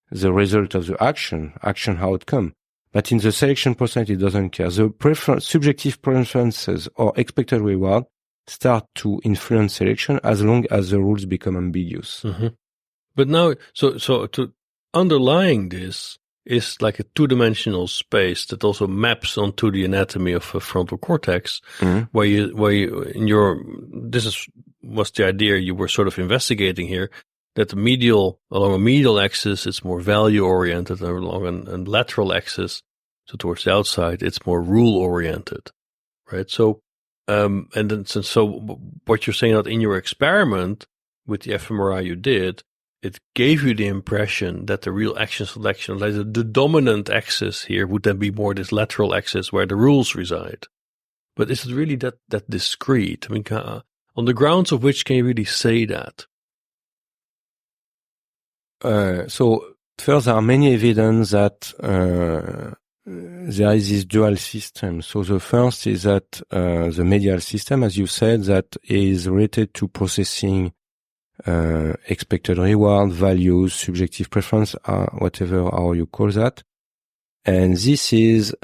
the result of the action outcome. But in the selection process, it doesn't care. The subjective preferences or expected reward start to influence selection as long as the rules become ambiguous. Mm-hmm. But now, so to underlying this is like a two-dimensional space that also maps onto the anatomy of a frontal cortex, where you was the idea you were sort of investigating here, that along a medial axis, it's more value-oriented, and along a lateral axis, so towards the outside, it's more rule-oriented, right? So, so what you're saying that in your experiment with the fMRI you did, it gave you the impression that the real action selection, like the dominant axis here, would then be more this lateral axis where the rules reside. But is it really that discrete? I mean, on the grounds of which can you really say that? So first, there are many evidence that there is this dual system. So the first is that the medial system, as you said, that is related to processing expected reward, values, subjective preference, whatever how you call that. And this is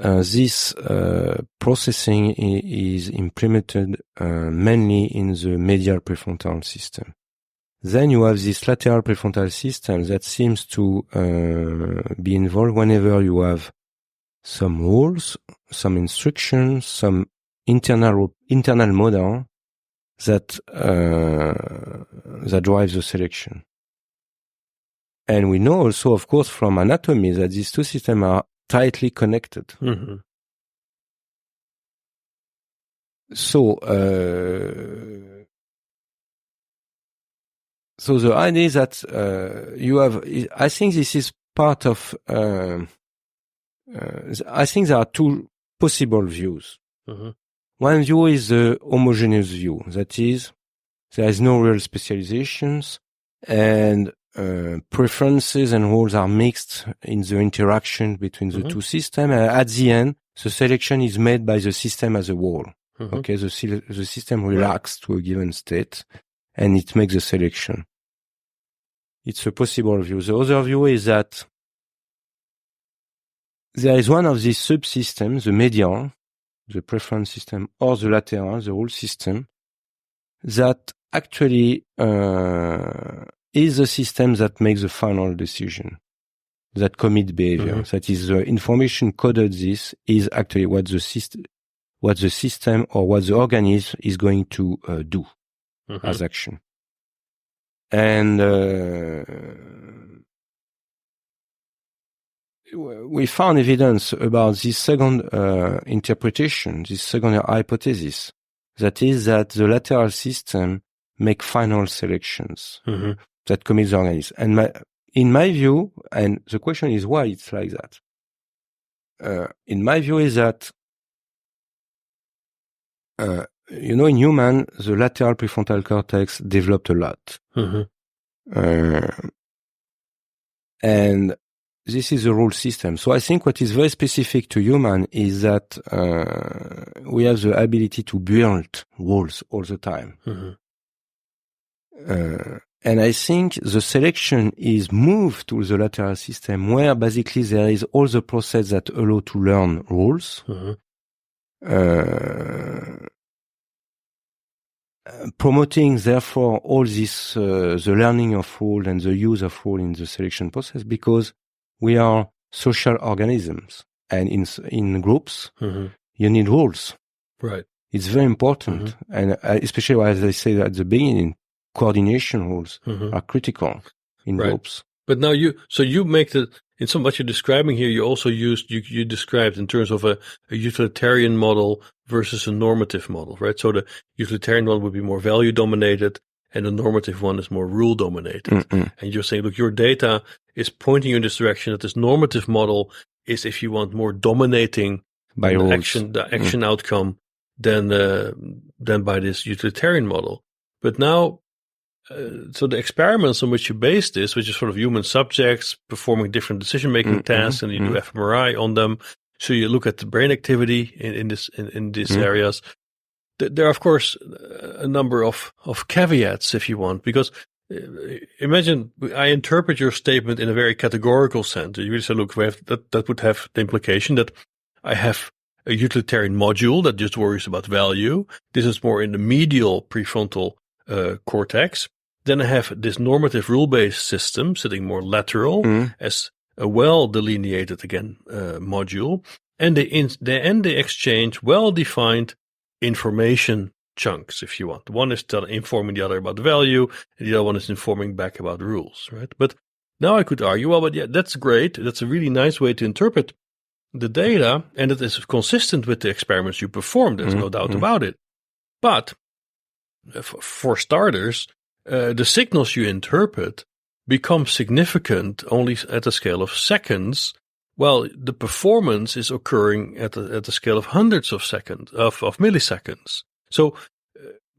processing is implemented mainly in the medial prefrontal system. Then you have this lateral prefrontal system that seems to be involved whenever you have some rules, some instructions, some internal model that drives the selection. And we know also, of course, from anatomy that these two systems are tightly connected. Mm-hmm. So the idea is that you have. I think this is part of. I think there are two possible views. Mm-hmm. One view is the homogeneous view. That is, there is no real specializations, and preferences and rules are mixed in the interaction between the two systems. And at the end, the selection is made by the system as a whole. Mm-hmm. Okay, the system relaxes to a given state, and it makes the selection. It's a possible view. The other view is that there is one of these subsystems, the medial, the preference system, or the lateral, the rule system, that actually is the system that makes the final decision, that commit behavior. Mm-hmm. That is, the information coded this is actually what the system or what the organism is going to do as action. And we found evidence about this second interpretation, this second hypothesis, that is that the lateral system make final selections that commit the organism. And in my view, and the question is why it's like that. In my view is that, in human, the lateral prefrontal cortex developed a lot. And this is a rule system. So I think what is very specific to human is that we have the ability to build rules all the time. And I think the selection is moved to the lateral system where basically there is all the process that allow to learn rules. Promoting therefore all this, the learning of rule and the use of rule in the selection process, because we are social organisms, and in groups, you need rules. Right. It's very important, and especially as I said at the beginning, coordination rules are critical in groups. But now you make in some what you're describing here, you also you described in terms of a utilitarian model versus a normative model, right? So the utilitarian one would be more value dominated, and the normative one is more rule dominated. And you're saying, look, your data is pointing you in this direction, that this normative model is, if you want, more dominating by the action outcome than by this utilitarian model. But now, so the experiments on which you base this, which is sort of human subjects performing different decision-making tasks, and you do fMRI on them. So you look at the brain activity in these areas. There are, of course, a number of caveats, if you want, because imagine I interpret your statement in a very categorical sense. You really say, look, that would have the implication that I have a utilitarian module that just worries about value. This is more in the medial prefrontal cortex. Then I have this normative rule-based system sitting more lateral as a well-delineated, again, module. And they exchange well-defined information chunks, if you want. One is informing the other about the value, and the other one is informing back about rules, right? But now I could argue, well, but yeah, that's great. That's a really nice way to interpret the data, and it is consistent with the experiments you performed. There's no doubt about it. But for starters, the signals you interpret become significant only at a scale of seconds. Well, the performance is occurring at a scale of hundreds of seconds, of milliseconds. So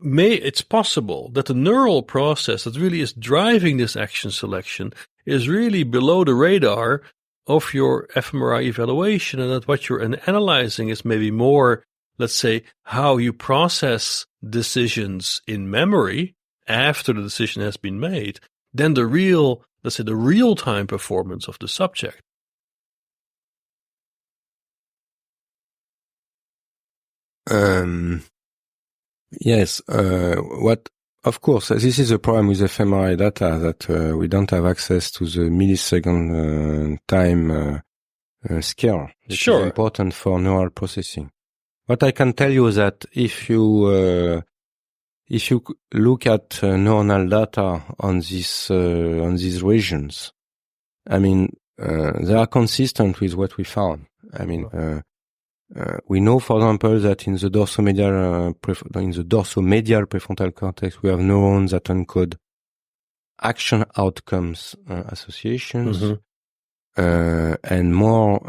it's possible that the neural process that really is driving this action selection is really below the radar of your fMRI evaluation, and that what you're analyzing is maybe more, let's say, how you process decisions in memory after the decision has been made, than the real, let's say, the real-time performance of the subject. Yes. Of course, this is a problem with fMRI data, that we don't have access to the millisecond time scale. This is important for neural processing. What I can tell you is that if you look at neuronal data on these regions, I mean, they are consistent with what we found. I mean, we know, for example, that in the dorsomedial prefrontal cortex, we have neurons that encode action outcomes associations, and more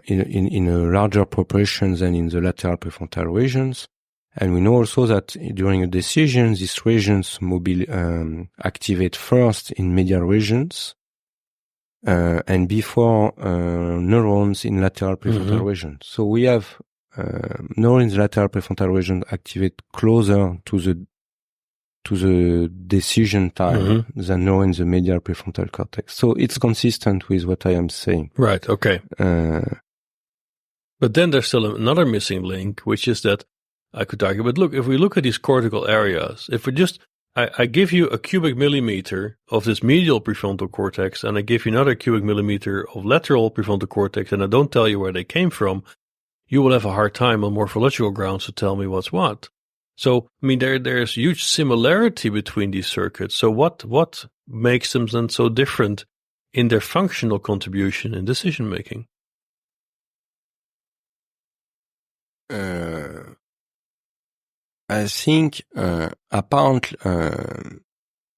in a larger proportion than in the lateral prefrontal regions. And we know also that during a decision, these regions activate first in medial regions, and before neurons in lateral prefrontal region. So we have neurons in lateral prefrontal region activate closer to the decision time than neurons in the medial prefrontal cortex. So it's consistent with what I am saying. Right. Okay. But then there's still another missing link, which is that I could argue, but look, if we look at these cortical areas, if we just I give you a cubic millimeter of this medial prefrontal cortex, and I give you another cubic millimeter of lateral prefrontal cortex, and I don't tell you where they came from, you will have a hard time on morphological grounds to tell me what's what. So, I mean, there's huge similarity between these circuits. So what makes them then so different in their functional contribution in decision making? I think apparently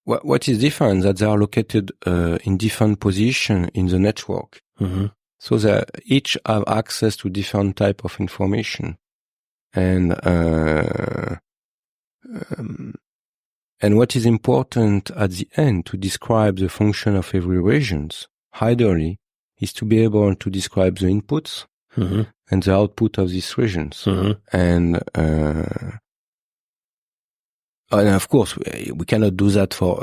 what is different is that they are located in different positions in the network. So they each have access to different type of information, and what is important at the end to describe the function of every regions, ideally, is to be able to describe the inputs and the output of these regions, and of course, we cannot do that for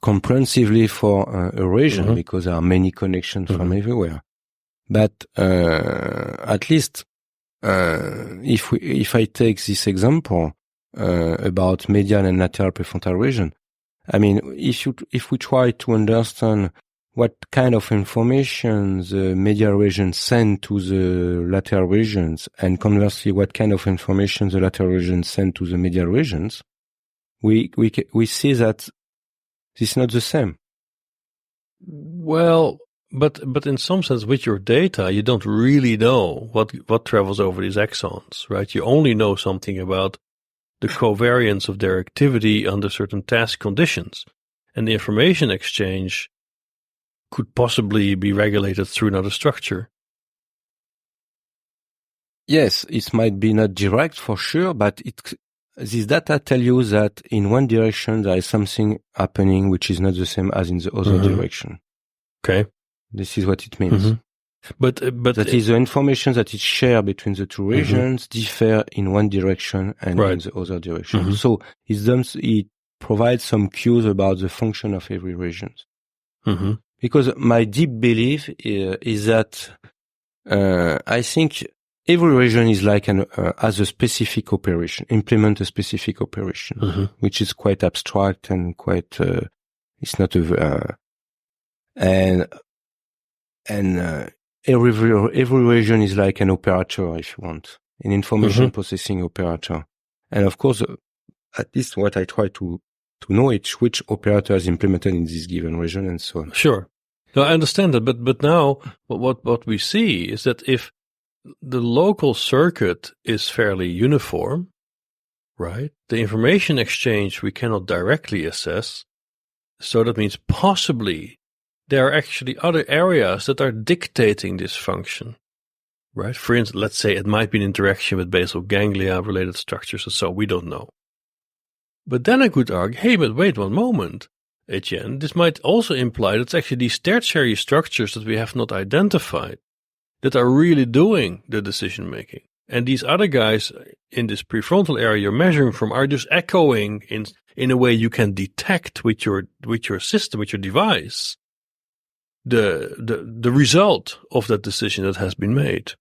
comprehensively for a region because there are many connections from everywhere. But at least if I take this example about medial and lateral prefrontal region, I mean, if we try to understand what kind of information the medial region send to the lateral regions, and conversely, what kind of information the lateral regions send to the medial regions, we see that this is not the same. Well, but in some sense, with your data, you don't really know what travels over these axons, right? You only know something about the covariance of their activity under certain task conditions, and the information exchange could possibly be regulated through another structure. Yes, it might be not direct for sure, but this data tell you that in one direction there is something happening which is not the same as in the other direction. Okay. This is what it means. But that is the information that is shared between the two regions differ in one direction and in the other direction. So it provides some cues about the function of every region. Because my deep belief is that I think every region is like has a specific operation, implement a specific operation, which is quite abstract and quite it's not and every region is like an operator, if you want, an information processing operator. And of course, at least what I try to know is which operator is implemented in this given region and so on. Sure. No, I understand that, but now what we see is that if the local circuit is fairly uniform, right? The information exchange we cannot directly assess. So that means possibly there are actually other areas that are dictating this function, right? For instance, let's say it might be an interaction with basal ganglia related structures or so, we don't know. But then I could argue, hey, but wait one moment, Etienne, this might also imply that it's actually these tertiary structures that we have not identified that are really doing the decision making. And these other guys in this prefrontal area you're measuring from are just echoing in a way you can detect with your system, with your device, the result of that decision that has been made.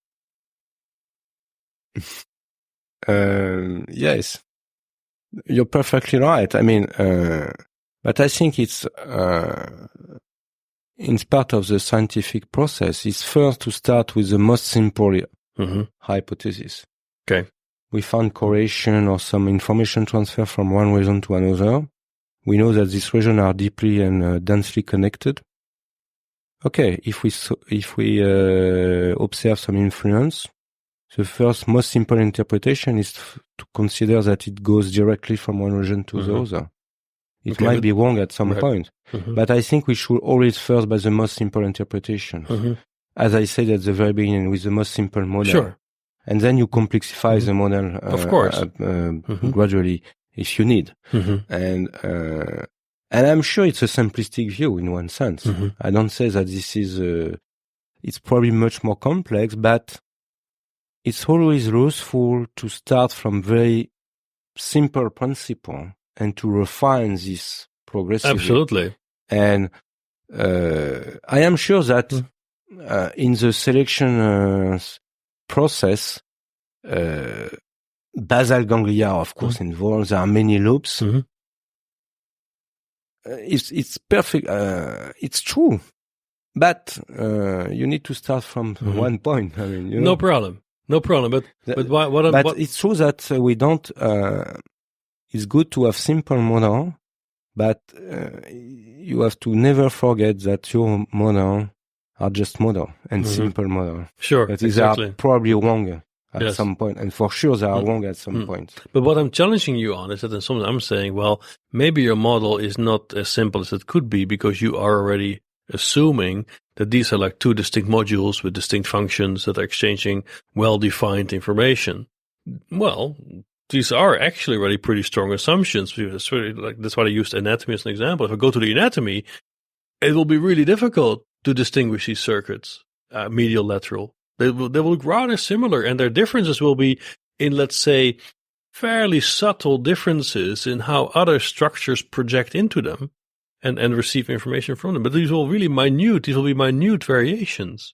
Yes, you're perfectly right. I mean, but I think it's part of the scientific process. It's first to start with the most simple hypothesis. Okay. We found correlation or some information transfer from one region to another. We know that these regions are deeply and densely connected. Okay, if we observe some influence, the first most simple interpretation is to consider that it goes directly from one region to the other. It might be wrong at some point, but I think we should always first by the most simple interpretation. As I said at the very beginning, with the most simple model. Sure. And then you complexify the model of course. Gradually if you need. And I'm sure it's a simplistic view in one sense. I don't say that this is it's probably much more complex, but it's always useful to start from very simple principle and to refine this progressively. Absolutely. And I am sure that in the selection process, basal ganglia, of course, involved. There are many loops. It's perfect. It's true, but you need to start from one point. I mean, no problem. But it's true that we don't. It's good to have simple model, but you have to never forget that your model are just model and simple model. Sure, that exactly. They are probably wrong at some point, and for sure they are wrong at some point. But what I'm challenging you on is that in some I'm saying, well, maybe your model is not as simple as it could be because you are already assuming that these are like two distinct modules with distinct functions that are exchanging well-defined information. Well, these are actually really pretty strong assumptions. That's why I used anatomy as an example. If I go to the anatomy, it will be really difficult to distinguish these circuits, medial, lateral. They will look rather similar, and their differences will be in, let's say, fairly subtle differences in how other structures project into them and receive information from them. But these will be minute variations.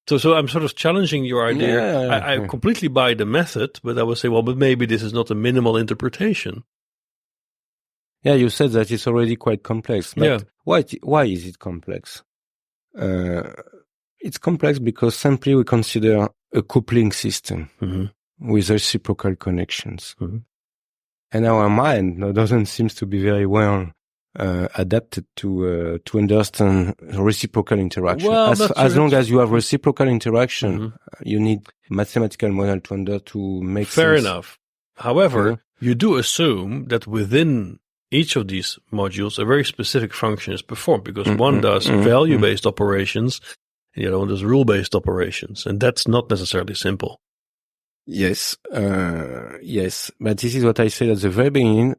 So I'm sort of challenging your idea. I completely buy the method, but I would say, well, but maybe this is not a minimal interpretation. Yeah, you said that it's already quite complex. But why is it complex? It's complex because simply we consider a coupling system with reciprocal connections. And our mind doesn't seem to be very well adapted to understand reciprocal interaction. Well, as long as you have reciprocal interaction, you need mathematical model to make Fair sense. enough. However, you do assume that within each of these modules, a very specific function is performed because one does value-based operations and the other one does rule-based operations. And that's not necessarily simple. Yes. But this is what I said at the very beginning.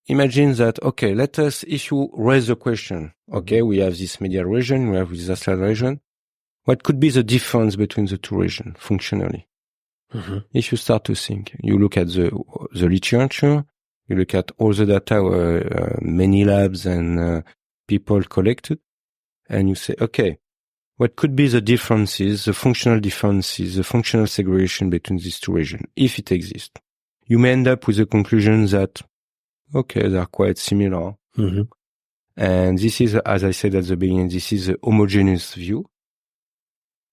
Imagine that, okay, if you raise the question, okay, we have this medial region, we have this lateral region. What could be the difference between the two regions functionally? If you start to think, you look at the literature, you look at all the data, many labs and people collected. and you say, okay, what could be the differences, the functional segregation between these two regions, if it exists? You may end up with a conclusion that, okay, they are quite similar. Mm-hmm. And this is, as I said at the beginning, this is a homogeneous view.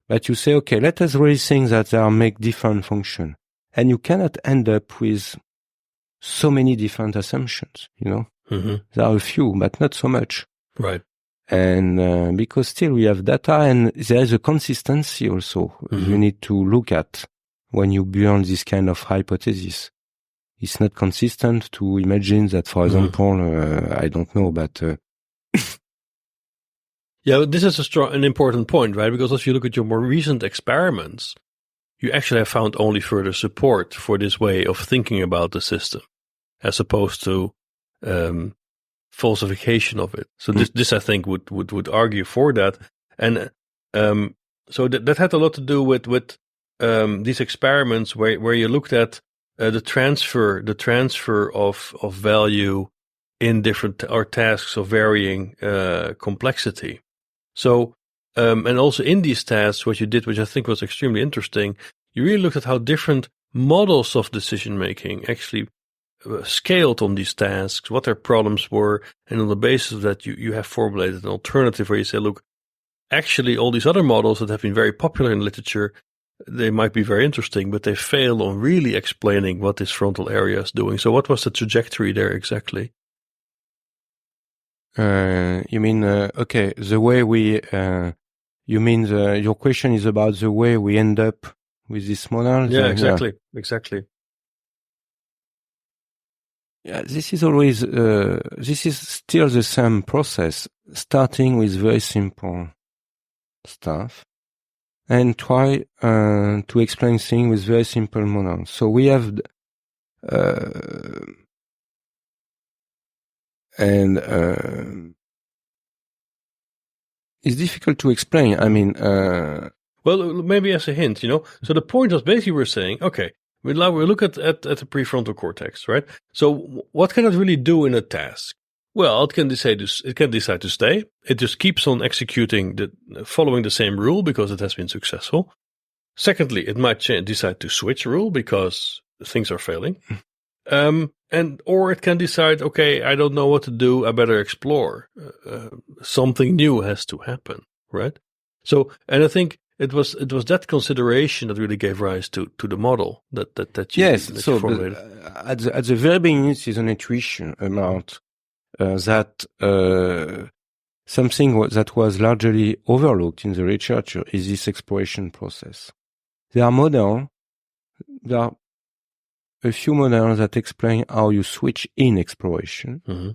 But you say, okay, let us really think that they make different function. And you cannot end up with so many different assumptions, you know? Mm-hmm. There are a few, but not so much. Right. And because still we have data and there is a consistency also you need to look at when you build this kind of hypothesis. It's not consistent to imagine that, for example, I don't know, but... Yeah, this is an important point, right? Because if you look at your more recent experiments, you actually have found only further support for this way of thinking about the system, as opposed to falsification of it. So this I think would argue for that, and so that had a lot to do with these experiments where you looked at the transfer of value in different or tasks of varying complexity. So and also in these tasks, what you did, which I think was extremely interesting, you really looked at how different models of decision making actually scaled on these tasks, what their problems were, and on the basis of that, you have formulated an alternative where you say, look, actually, all these other models that have been very popular in literature, they might be very interesting, but they fail on really explaining what this frontal area is doing. So what was the trajectory there exactly? You mean, okay, the way we, you mean your question is about the way we end up with this model? Yeah, exactly. Exactly. Yeah, this is always, this is still the same process, starting with very simple stuff and try to explain things with very simple models. So we have, it's difficult to explain. I mean, well, maybe as a hint, you know. So the point was basically we're saying, okay, we look at the prefrontal cortex, right? So what can it really do in a task? Well, it can decide to stay. It just keeps on executing following the same rule because it has been successful. Secondly, it might decide to switch rule because things are failing. Or it can decide, okay, I don't know what to do. I better explore. Something new has to happen, right? So, and I think it was that consideration that really gave rise to the model that you, yes. that So you formulated. At the very beginning, it is an intuition about that something that was largely overlooked in the literature is this exploration process. There are a few models that explain how you switch in exploration. Mm-hmm.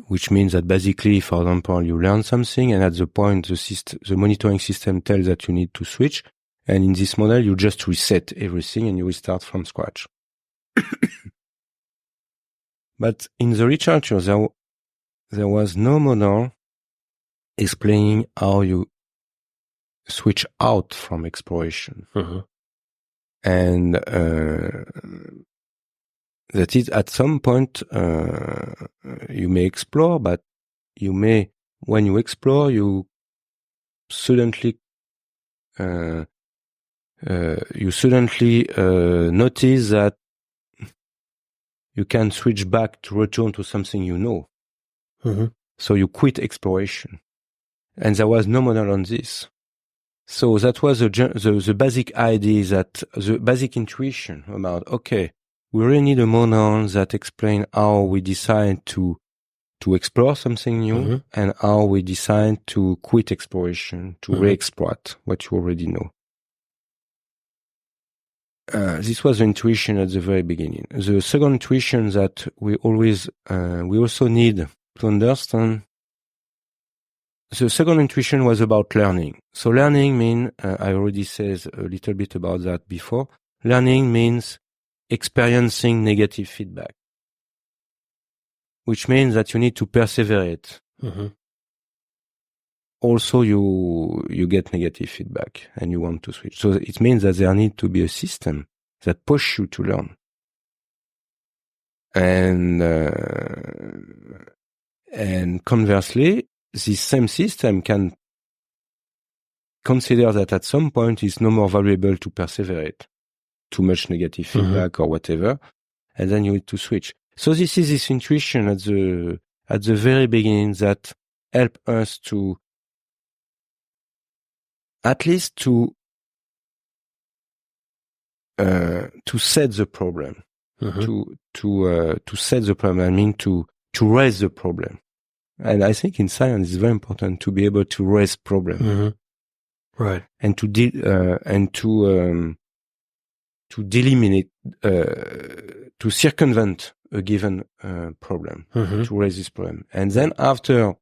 Which means that basically, for example, you learn something and at the point the monitoring system tells that you need to switch. And in this model, you just reset everything and you restart from scratch. But in the literature, there was no model explaining how you switch out from exploration. Mm-hmm. And that is at some point you may explore, but when you explore, you suddenly notice that you can switch back to return to something you know. Mm-hmm. So you quit exploration, and there was no model on this. So that was the basic idea, that the basic intuition about, okay, we really need a model that explains how we decide to explore something new, mm-hmm. and how we decide to quit exploration, to mm-hmm. re-exploit what you already know. This was the intuition at the very beginning. The second intuition that we also need to understand. The second intuition was about learning. So learning means, I already said a little bit about that before. Learning means experiencing negative feedback, which means that you need to perseverate. Mm-hmm. Also, you get negative feedback and you want to switch. So it means that there needs to be a system that pushes you to learn. And conversely, this same system can consider that at some point it's no more valuable to perseverate, too much negative feedback or whatever, and then you need to switch. So this is this intuition at the very beginning that help us to at least to set the problem, to set the problem. I mean to raise the problem. And I think in science it's very important to be able to raise problem, right? And to delimitate, to circumvent a given problem, to raise this problem, and then after,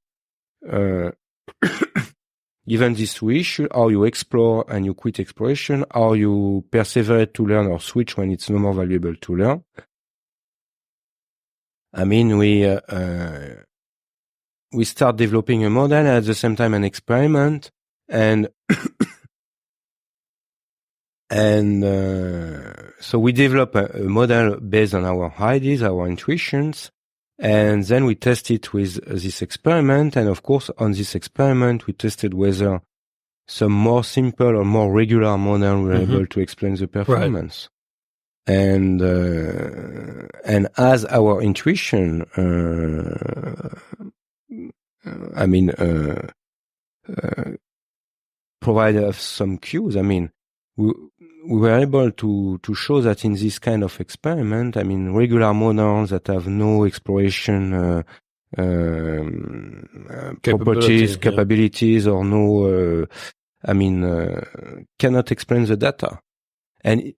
given these two issues, how you explore and you quit exploration, how you persevere to learn or switch when it's no more valuable to learn. I mean, we start developing a model and at the same time an experiment, and so we develop a model based on our ideas, our intuitions, and then we test it with this experiment. And of course, on this experiment, we tested whether some more simple or more regular model were able to explain the performance. Right. And as our intuition, provide us some cues. I mean, we were able to show that in this kind of experiment, I mean, regular models that have no exploration capabilities or no, cannot explain the data. And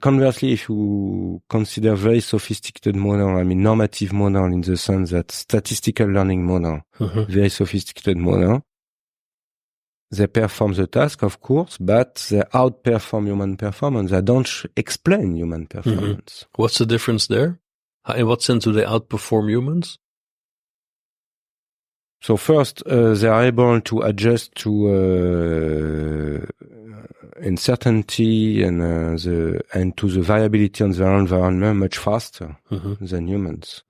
conversely, if you consider very sophisticated model, I mean, normative model in the sense that statistical learning model, very sophisticated model, they perform the task, of course, but they outperform human performance. They don't explain human performance. What's the difference there? In what sense do they outperform humans? So first, they are able to adjust to uncertainty and to the variability of their environment much faster than humans.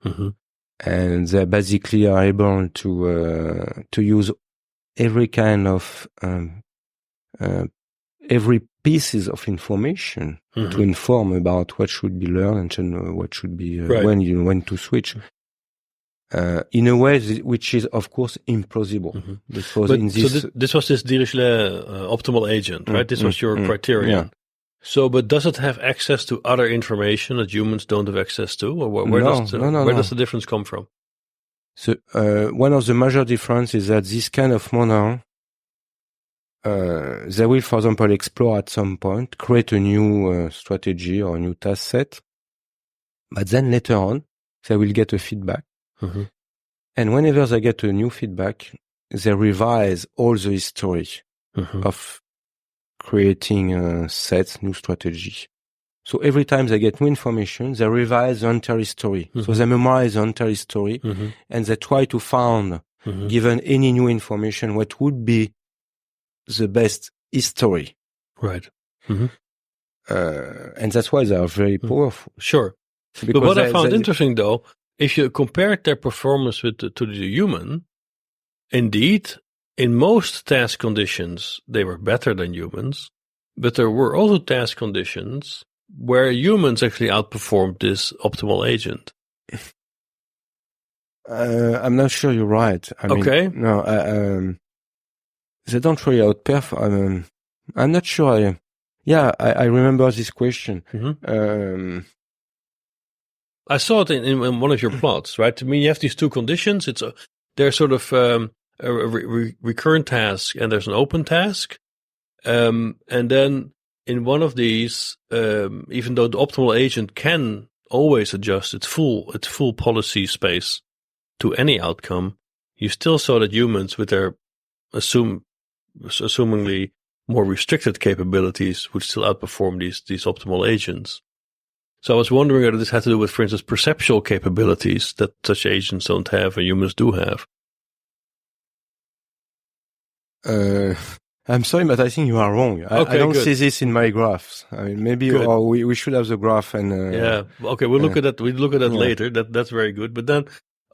And they basically are able to use every kind of every pieces of information to inform about what should be learned and what should be when to switch. In a way which is, of course, implausible. Because this was this Dirichlet optimal agent, right? This was your criterion. Yeah. So, but does it have access to other information that humans don't have access to? Or where does the difference come from? So, one of the major differences is that this kind of model, they will, for example, explore at some point, create a new strategy or a new task set, but then later on, they will get a feedback. And whenever they get a new feedback, they revise all the history of creating sets, new strategy. So every time they get new information, they revise the entire history. So they memorize the entire history and they try to find, given any new information, what would be the best history. Right. And that's why they are very powerful. Sure. But what I found interesting, though, if you compared their performance to the human, indeed, in most task conditions, they were better than humans, but there were also task conditions where humans actually outperformed this optimal agent. I'm not sure you're right. I mean, they don't really outperform. I'm not sure. I remember this question. I saw it in one of your plots, right? I mean, you have these two conditions. There's sort of a recurrent task and there's an open task. And then in one of these, even though the optimal agent can always adjust its full policy space to any outcome, you still saw that humans with their assumingly more restricted capabilities would still outperform these optimal agents. So I was wondering whether this had to do with, for instance, perceptual capabilities that such agents don't have and humans do have. I'm sorry, but I think you are wrong. I don't see this in my graphs. I mean, maybe we should have the graph and. Okay. We'll look at that. We'll look at that later. That's very good. But then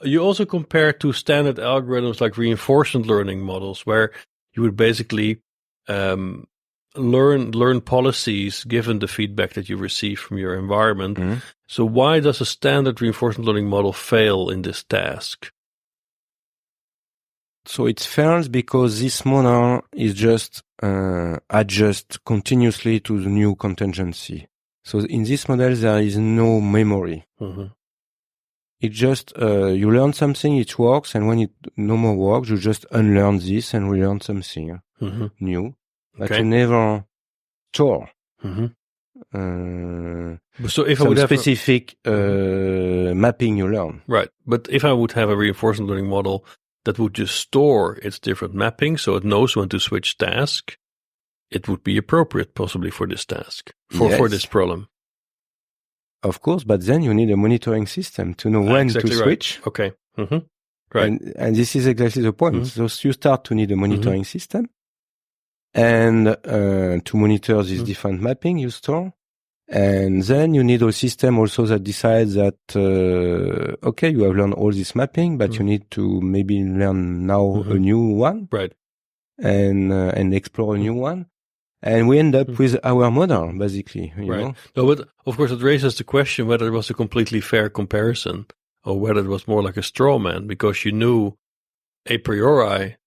you also compare to standard algorithms like reinforcement learning models, where you would basically learn policies given the feedback that you receive from your environment. Mhm. So why does a standard reinforcement learning model fail in this task? So it fails because this model is just adjust continuously to the new contingency. So in this model, there is no memory. Mm-hmm. It just, you learn something, it works, and when it no more works, you just unlearn this and relearn something new. But you never store. So if I some would have specific mapping you learn. Right. But if I would have a reinforcement learning model that would just store its different mappings so it knows when to switch task, it would be appropriate possibly for this task, for this problem. Of course, but then you need a monitoring system to know when to switch. Right. Okay. Right. And this is exactly the point. So you start to need a monitoring system and to monitor this different mapping you store. And then you need a system also that decides that, okay, you have learned all this mapping, but you need to maybe learn now a new one. Right. And explore a new one. And we end up with our model, basically. You know? No, but of course it raises the question whether it was a completely fair comparison or whether it was more like a straw man, because you knew a priori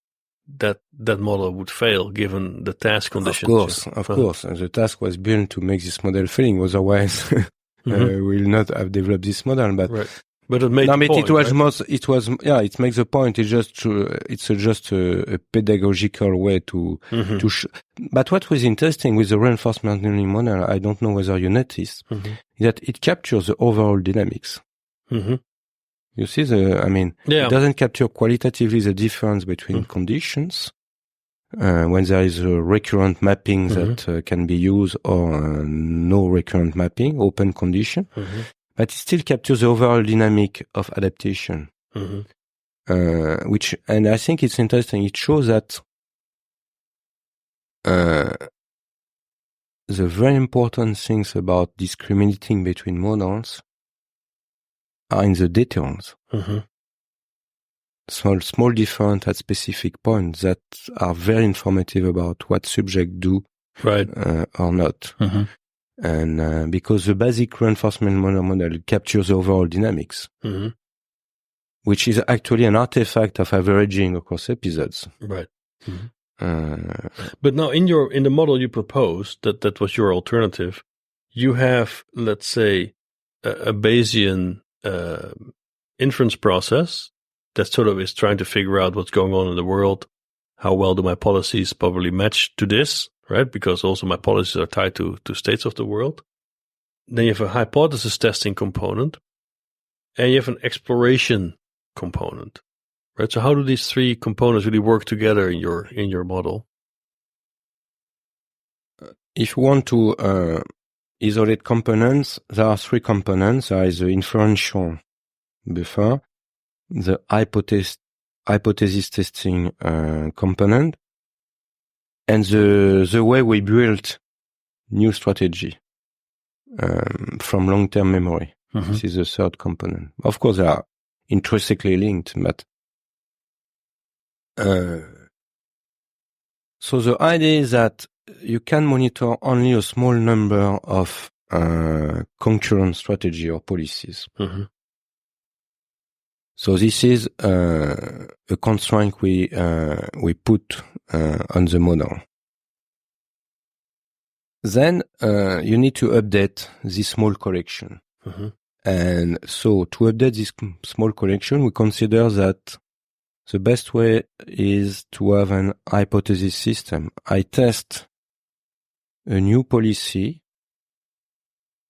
that model would fail given the task conditions. Of course. And the task was built to make this model failing. Otherwise, we'll not have developed this model. But But it made the point, it makes the point. It's just a pedagogical way to but what was interesting with the reinforcement learning model, I don't know whether you noticed, is that it captures the overall dynamics. You see it doesn't capture qualitatively the difference between conditions, when there is a recurrent mapping that can be used or no recurrent mapping, open condition. But it still captures the overall dynamic of adaptation, and I think it's interesting. It shows that the very important things about discriminating between models are in the details. Small difference at specific points that are very informative about what subjects do or not. And because the basic reinforcement model captures the overall dynamics, which is actually an artifact of averaging across episodes. Right. But now in the model you proposed, that was your alternative, you have, let's say, a Bayesian inference process that sort of is trying to figure out what's going on in the world. How well do my policies probably match to this? Right, because also my policies are tied to states of the world. Then you have a hypothesis testing component, and you have an exploration component. Right. So how do these three components really work together in your model? If you want to isolate components, there are three components. There is the inferential buffer, the hypothesis testing component, and the way we built new strategy from long-term memory. This is the third component. Of course, they are intrinsically linked, but so the idea is that you can monitor only a small number of concurrent strategy or policies. So this is a constraint we put on the model. Then you need to update this small collection. And so to update this small collection, we consider that the best way is to have an hypothesis system. I test a new policy.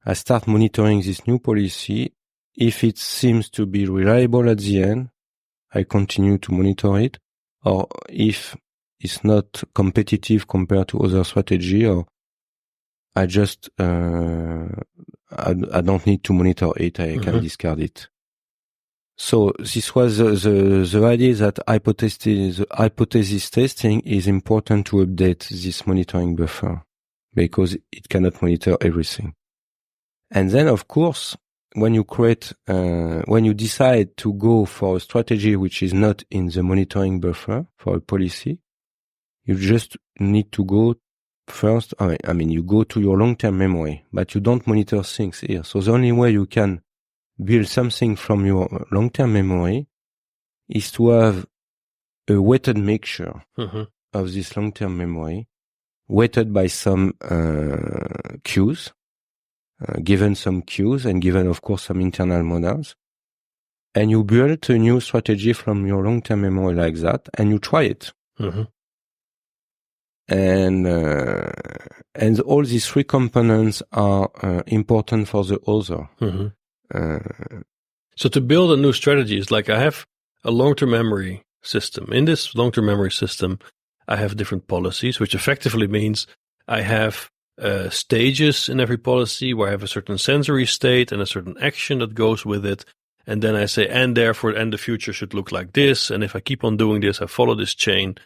I start monitoring this new policy. If it seems to be reliable at the end, I continue to monitor it. Or if it's not competitive compared to other strategy, or I just I don't need to monitor it. I can discard it. So this was the idea that hypothesis testing is important to update this monitoring buffer because it cannot monitor everything. And then, of course, when you when you decide to go for a strategy which is not in the monitoring buffer for a policy, you just need to go first. I mean, you go to your long-term memory, but you don't monitor things here. So the only way you can build something from your long-term memory is to have a weighted mixture of this long-term memory, weighted by some cues, given some cues and given, of course, some internal models. And you build a new strategy from your long-term memory like that, and you try it. And all these three components are important for the other. So to build a new strategy is like I have a long-term memory system. In this long-term memory system, I have different policies, which effectively means I have stages in every policy where I have a certain sensory state and a certain action that goes with it. And then I say, and therefore, and the future should look like this. And if I keep on doing this, I follow this chain,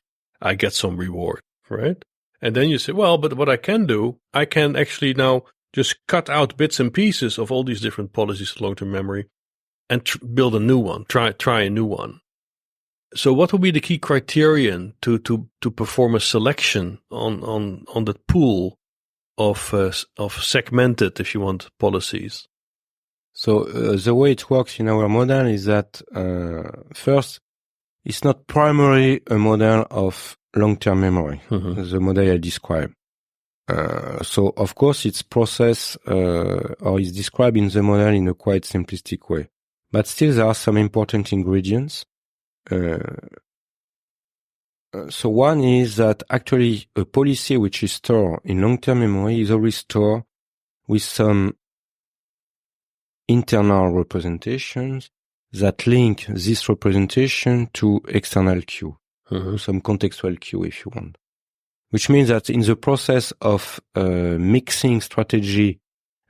I get some reward, right? And then you say, well, but what I can do, I can actually now just cut out bits and pieces of all these different policies of long-term memory and build a new one, try a new one. So what would be the key criterion to perform a selection on the pool of segmented, if you want, policies? So the way it works in our model is that first, it's not primarily a model of long-term memory, the model I described. So of course it's processed or is described in the model in a quite simplistic way. But still there are some important ingredients. So one is that actually a policy which is stored in long-term memory is always stored with some internal representations that link this representation to external cue, some contextual cue if you want. Which means that in the process of mixing strategy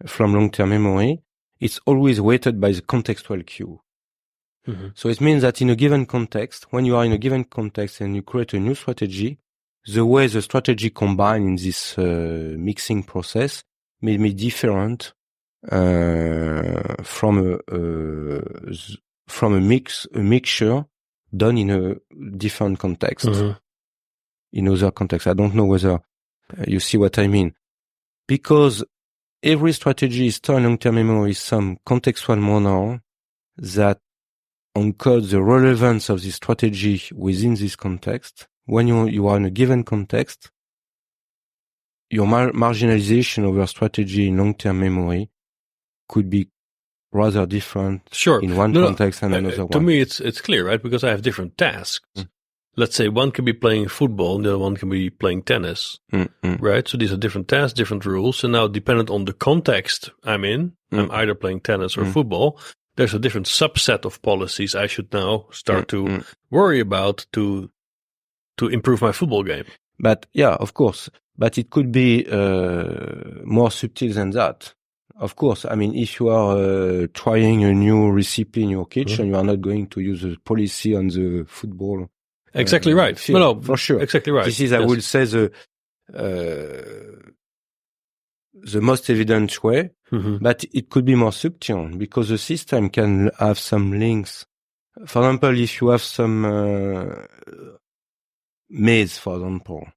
from long-term memory, it's always weighted by the contextual cue. So it means that in a given context, when you are in a given context and you create a new strategy, the way the strategy combined in this mixing process may be different from a mixture done in a different context. In other contexts, I don't know whether you see what I mean, because every strategy is stored in long-term memory with some contextual model that encodes the relevance of this strategy within this context. When you are in a given context, your marginalization of your strategy in long-term memory could be rather different in one context and another one. To me, it's clear, right? Because I have different tasks. Let's say one can be playing football and the other one can be playing tennis, right? So these are different tasks, different rules. And now dependent on the context I'm in, I'm either playing tennis or football, there's a different subset of policies I should now start to worry about to improve my football game. But yeah, of course. But it could be more subtle than that. Of course. I mean, if you are trying a new recipe in your kitchen, you are not going to use a policy on the football. Exactly right. Field, no, for sure. Exactly right. This is, I would say, the most evident way, but it could be more subtle because the system can have some links. For example, if you have some maze, for example,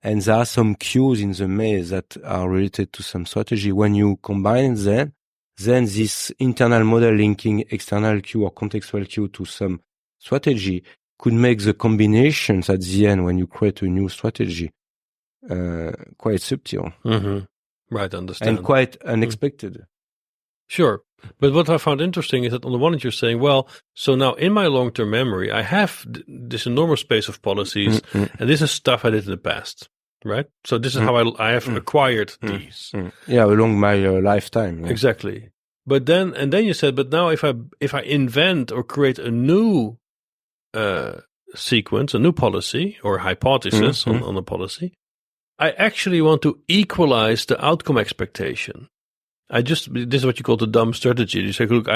and there are some cues in the maze that are related to some strategy, when you combine them, then this internal model linking external cue or contextual cue to some strategy could make the combinations at the end when you create a new strategy quite subtle. Right, understand. And quite unexpected. Sure. But what I found interesting is that on the one hand you're saying, well, so now in my long-term memory, I have this enormous space of policies, and this is stuff I did in the past, right? So this is how I have acquired these. Yeah, along my lifetime. Yeah. Exactly. But then you said, but now if I invent or create a new sequence, a new policy or hypothesis on a policy, I actually want to equalize the outcome expectation. This is what you call the dumb strategy. You say, look,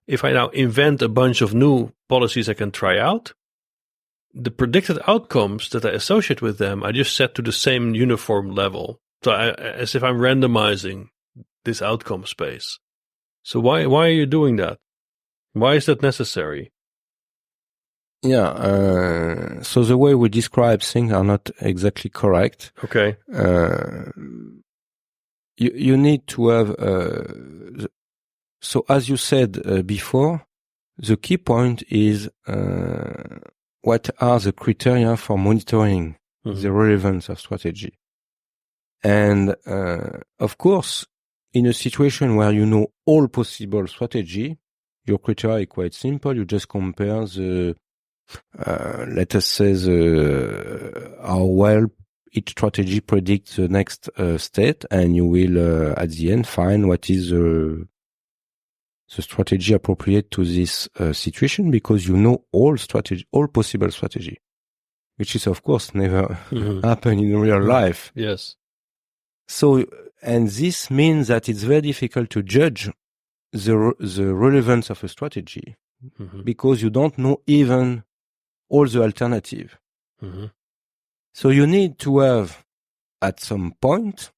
if I now invent a bunch of new policies I can try out, the predicted outcomes that I associate with them, I just set to the same uniform level. So as if I'm randomizing this outcome space. So why are you doing that? Why is that necessary? Yeah, so the way we describe things are not exactly correct. Okay. You need to have, so as you said before, the key point is what are the criteria for monitoring the relevance of strategy. And of course, in a situation where you know all possible strategy, your criteria is quite simple. You just compare the, let us say, how well each strategy predicts the next state, and you will at the end find what is the strategy appropriate to this situation, because you know all possible strategy, which is of course never happen in real life. Yes. So, and this means that it's very difficult to judge the relevance of a strategy because you don't know even all the alternative. So you need to have at some point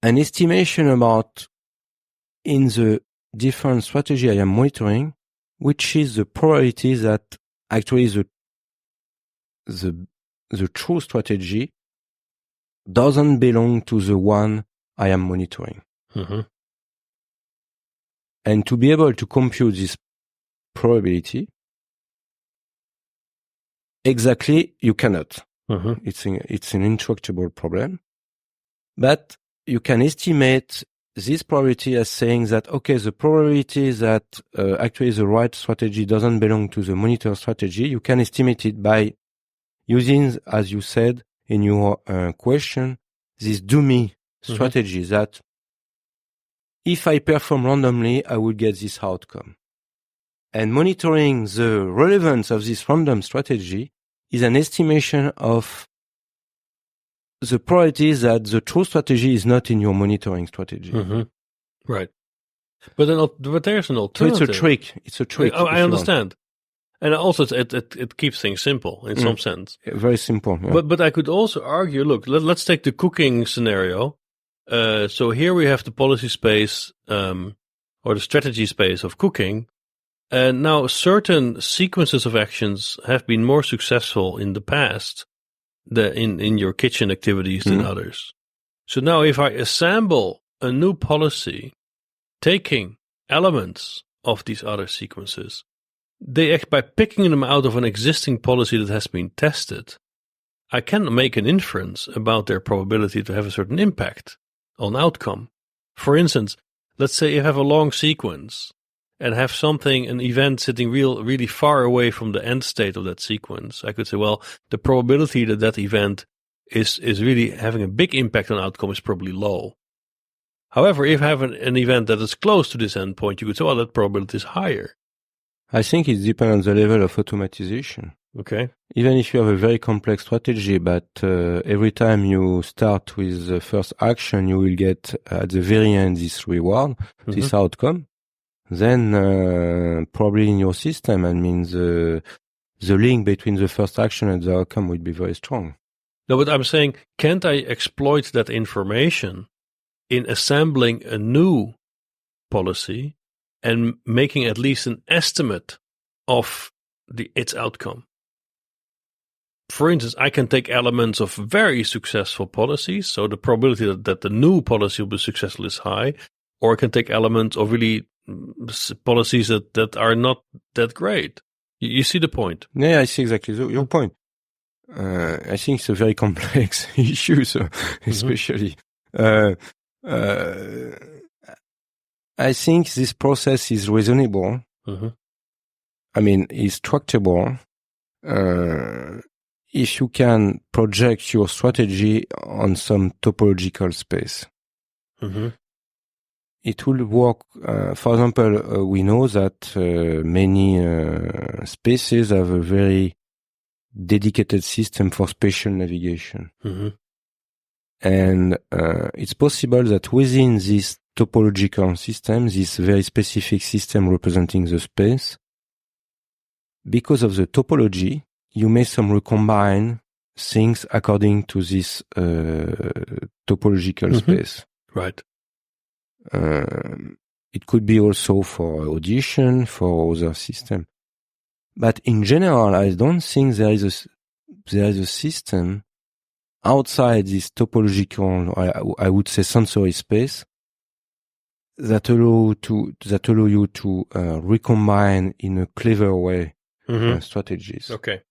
an estimation about, in the different strategy I am monitoring, which is the probability that actually the true strategy doesn't belong to the one I am monitoring. And to be able to compute this probability, exactly, you cannot. It's an intractable problem. But you can estimate this probability as saying that, okay, the probability that actually the right strategy doesn't belong to the monitor strategy, you can estimate it by using, as you said in your question, this dummy strategy that if I perform randomly, I will get this outcome. And monitoring the relevance of this random strategy is an estimation of the probability that the true strategy is not in your monitoring strategy. Right. But there's an alternative. So it's a trick. I understand. And also it keeps things simple in some sense. Very simple. Yeah. But I could also argue, look, let's take the cooking scenario. So here we have the policy space, or the strategy space of cooking. And now certain sequences of actions have been more successful in the past in your kitchen activities than others. So now if I assemble a new policy, taking elements of these other sequences, by picking them out of an existing policy that has been tested, I can make an inference about their probability to have a certain impact on outcome. For instance, let's say you have a long sequence and have an event sitting really far away from the end state of that sequence. I could say, well, the probability that event is really having a big impact on outcome is probably low. However, if I have an event that is close to this endpoint, you could say, well, that probability is higher. I think it depends on the level of automatization. Okay. Even if you have a very complex strategy, but every time you start with the first action, you will get at the very end this reward, this outcome. Then probably in your system, I mean, the link between the first action and the outcome would be very strong. No, but I'm saying, can't I exploit that information in assembling a new policy and making at least an estimate of its outcome? For instance, I can take elements of very successful policies, so the probability that the new policy will be successful is high, or I can take elements of really policies that are not that great. You see the point? Yeah, I see exactly your point. I think it's a very complex issue, so especially. I think this process is reasonable. I mean, it's tractable. If you can project your strategy on some topological space. It will work. For example, we know that many spaces have a very dedicated system for spatial navigation. And it's possible that within this topological system, this very specific system representing the space, because of the topology, you may recombine things according to this topological space. Right. It could be also for audition, for other system. But in general, I don't think there is a system outside this topological, I would say sensory space that allow you to recombine in a clever way strategies. Okay.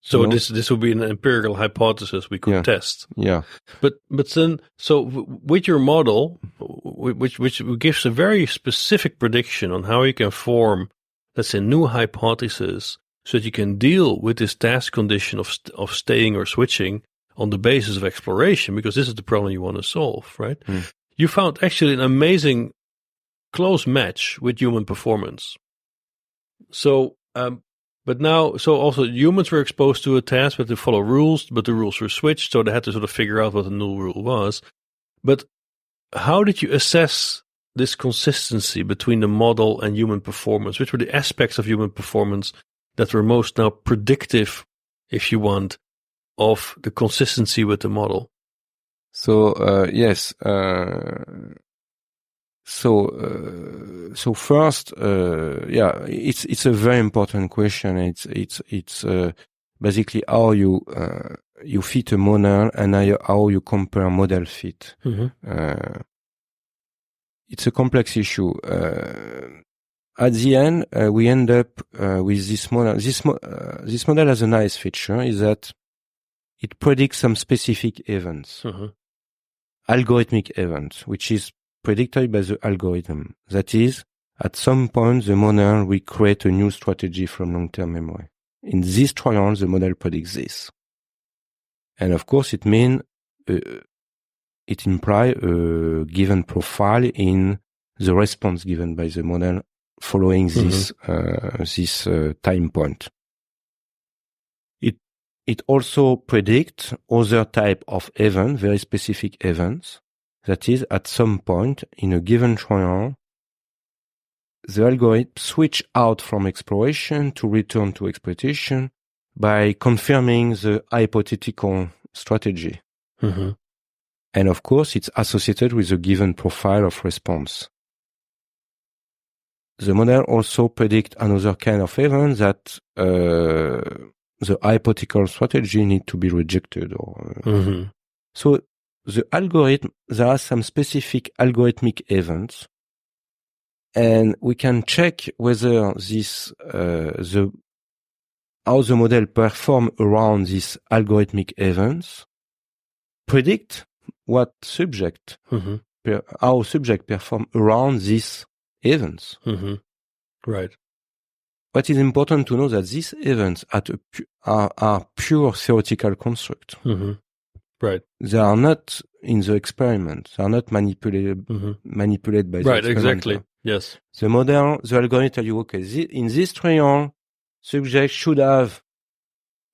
So this would be an empirical hypothesis we could test. Yeah. But then, so with your model, which gives a very specific prediction on how you can form, let's say, new hypotheses, so that you can deal with this task condition of staying or switching on the basis of exploration, because this is the problem you want to solve, right? You found actually an amazing close match with human performance. So, but now, so also humans were exposed to a task, but they follow rules, but the rules were switched, so they had to sort of figure out what the new rule was. But how did you assess this consistency between the model and human performance? Which were the aspects of human performance that were most now predictive, if you want, of the consistency with the model? So, yes. So first, it's a very important question. It's basically how you fit a model and how you compare model fit. It's a complex issue. At the end, we end up with this model. This model has a nice feature, is that it predicts some specific events, algorithmic events, which is predicted by the algorithm. That is, at some point, the model will create a new strategy from long-term memory. In this trial, the model predicts this. And of course, it means, it implies a given profile in the response given by the model following this time point. It also predicts other type of event, very specific events. That is, at some point in a given trial, the algorithm switch out from exploration to return to exploitation by confirming the hypothetical strategy. And of course, it's associated with a given profile of response. The model also predicts another kind of event that the hypothetical strategy need to be rejected. So the algorithm, there are some specific algorithmic events, and we can check whether this how the model perform around these algorithmic events predict what subject how subject perform around these events. Right. What is important to know that these events are pure theoretical construct. Right. They are not in the experiment. They are not manipulated by the experiment. Right, exactly. Yes. The model, the algorithm tell you, okay, in this trial, subject should have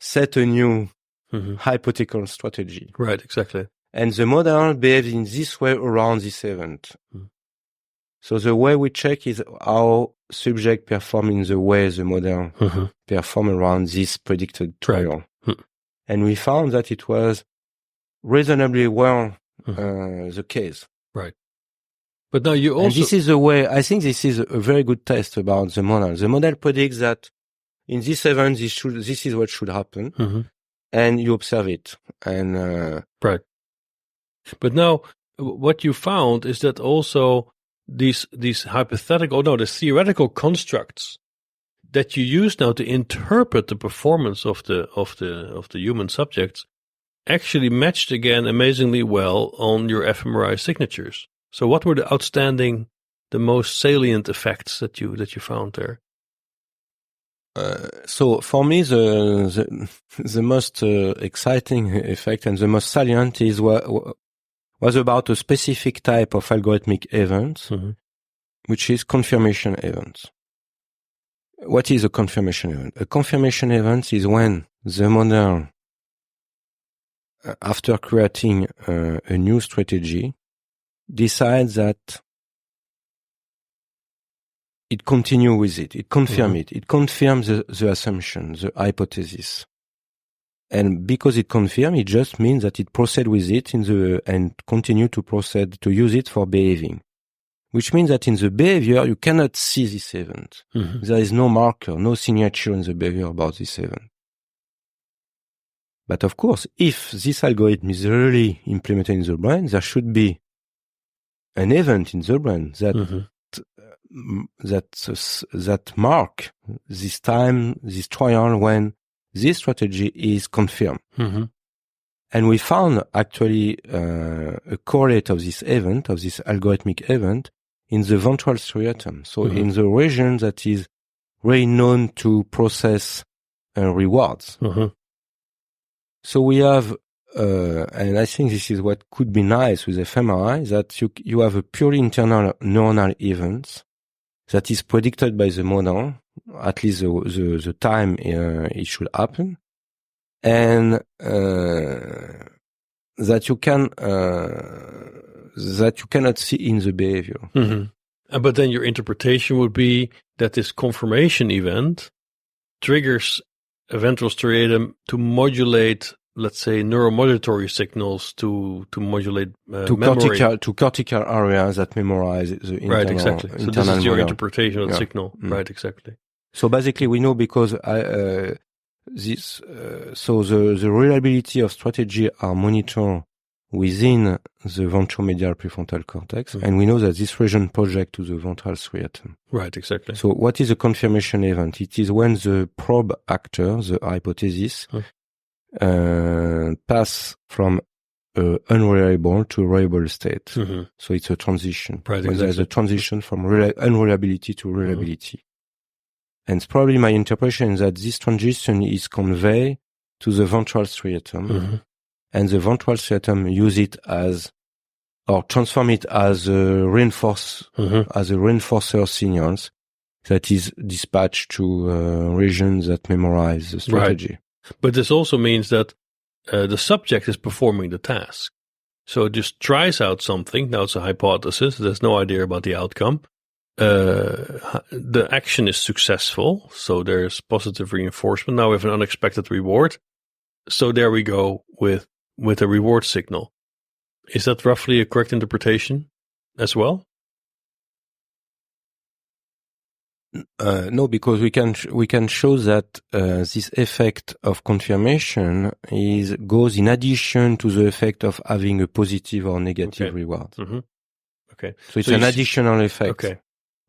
set a new hypothetical strategy. Right, exactly. And the model behaves in this way around this event. So the way we check is how subject perform in the way the model perform around this predicted trial. And we found that it was reasonably well the case. Right. But now you also... And this is the way, I think this is a very good test about the model. The model predicts that in this event, this is what should happen. And you observe it. And right. But now what you found is that also these theoretical constructs that you use now to interpret the performance of the human subjects actually matched again amazingly well on your fMRI signatures. So what were the most salient effects that you found there? So for me, the most exciting effect and the most salient was about a specific type of algorithmic event, which is confirmation events. What is a confirmation event? A confirmation event is when the model, after creating a new strategy, decides that it continues with it. It confirms it. It confirms the assumption, the hypothesis. And because it confirms, it just means that it proceeds with it and continue to use it for behaving. which means that in the behavior, you cannot see this event. Mm-hmm. There is no marker, no signature in the behavior about this event. But of course, if this algorithm is really implemented in the brain, there should be an event in the brain that that mark this time, this trial when this strategy is confirmed. Mm-hmm. And we found actually a correlate of this event, of this algorithmic event, in the ventral striatum. So in the region that is really known to process rewards. So we have, and I think this is what could be nice with fMRI, that you have a purely internal neuronal event that is predicted by the model, at least the time it should happen, and that you cannot see in the behavior. But then your interpretation would be that this confirmation event triggers a ventral striatum to modulate, let's say, neuromodulatory signals to modulate memory. To cortical areas that memorize the internal. Right, exactly. So this is your interpretation of the signal. Right, exactly. So basically, we know because so the reliability of strategy are monitored within the ventromedial prefrontal cortex, and we know that this region projects to the ventral striatum. Right, exactly. So what is a confirmation event? It is when the probe actor, the hypothesis, pass from unreliable to reliable state. So it's a transition. Right, exactly. There's a transition from unreliability to reliability. And probably my interpretation is that this transition is conveyed to the ventral striatum, and the ventral striatum use it as, or transform it as a reinforcer signals that is dispatched to regions that memorize the strategy. Right. But this also means that the subject is performing the task. So it just tries out something. Now it's a hypothesis. There's no idea about the outcome. The action is successful. So there's positive reinforcement. Now we have an unexpected reward. So there we go with a reward signal. Is that roughly a correct interpretation as well? No, because we can show that this effect of confirmation goes in addition to the effect of having a positive or negative reward. Okay, so it's an additional effect. Okay,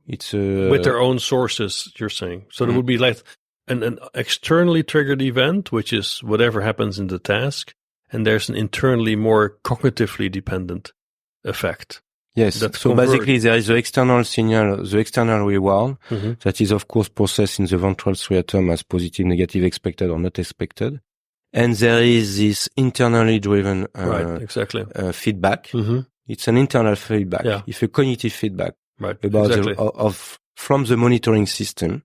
it's with their own sources. You're saying so there would be like an externally triggered event, which is whatever happens in the task, and there's an internally more cognitively dependent effect. Yes. So basically there is the external signal, the external reward that is of course processed in the ventral striatum as positive, negative, expected or not expected. And there is this internally driven feedback. It's an internal feedback. Yeah. It's a cognitive feedback about from the monitoring system,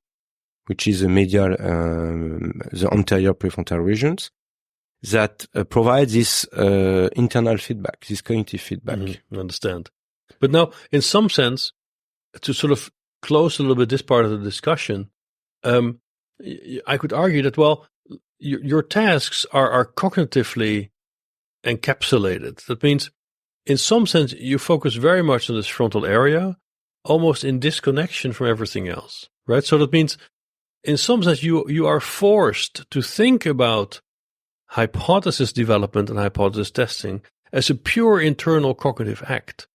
which is the medial, the anterior prefrontal regions, that provide this internal feedback, this cognitive feedback. I understand. But now, in some sense, to sort of close a little bit this part of the discussion, I could argue that, well, your tasks are cognitively encapsulated. That means, in some sense, you focus very much on this frontal area, almost in disconnection from everything else, right? So that means, in some sense, you are forced to think about hypothesis development and hypothesis testing as a pure internal cognitive act.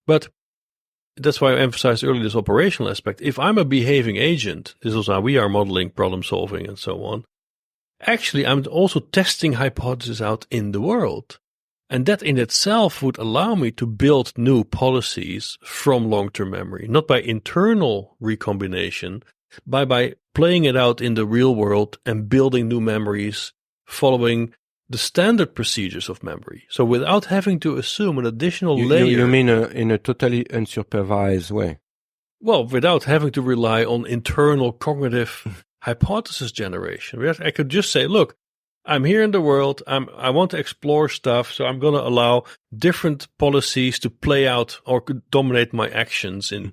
But that's why I emphasized earlier this operational aspect. If I'm a behaving agent, this is how we are modeling problem solving and so on. Actually, I'm also testing hypotheses out in the world. And that in itself would allow me to build new policies from long-term memory, not by internal recombination, but by playing it out in the real world and building new memories following the standard procedures of memory. So without having to assume an additional layer. You mean in a totally unsupervised way? Well, without having to rely on internal cognitive hypothesis generation. I could just say, look, I'm here in the world. I want to explore stuff. So I'm going to allow different policies to play out or dominate my actions in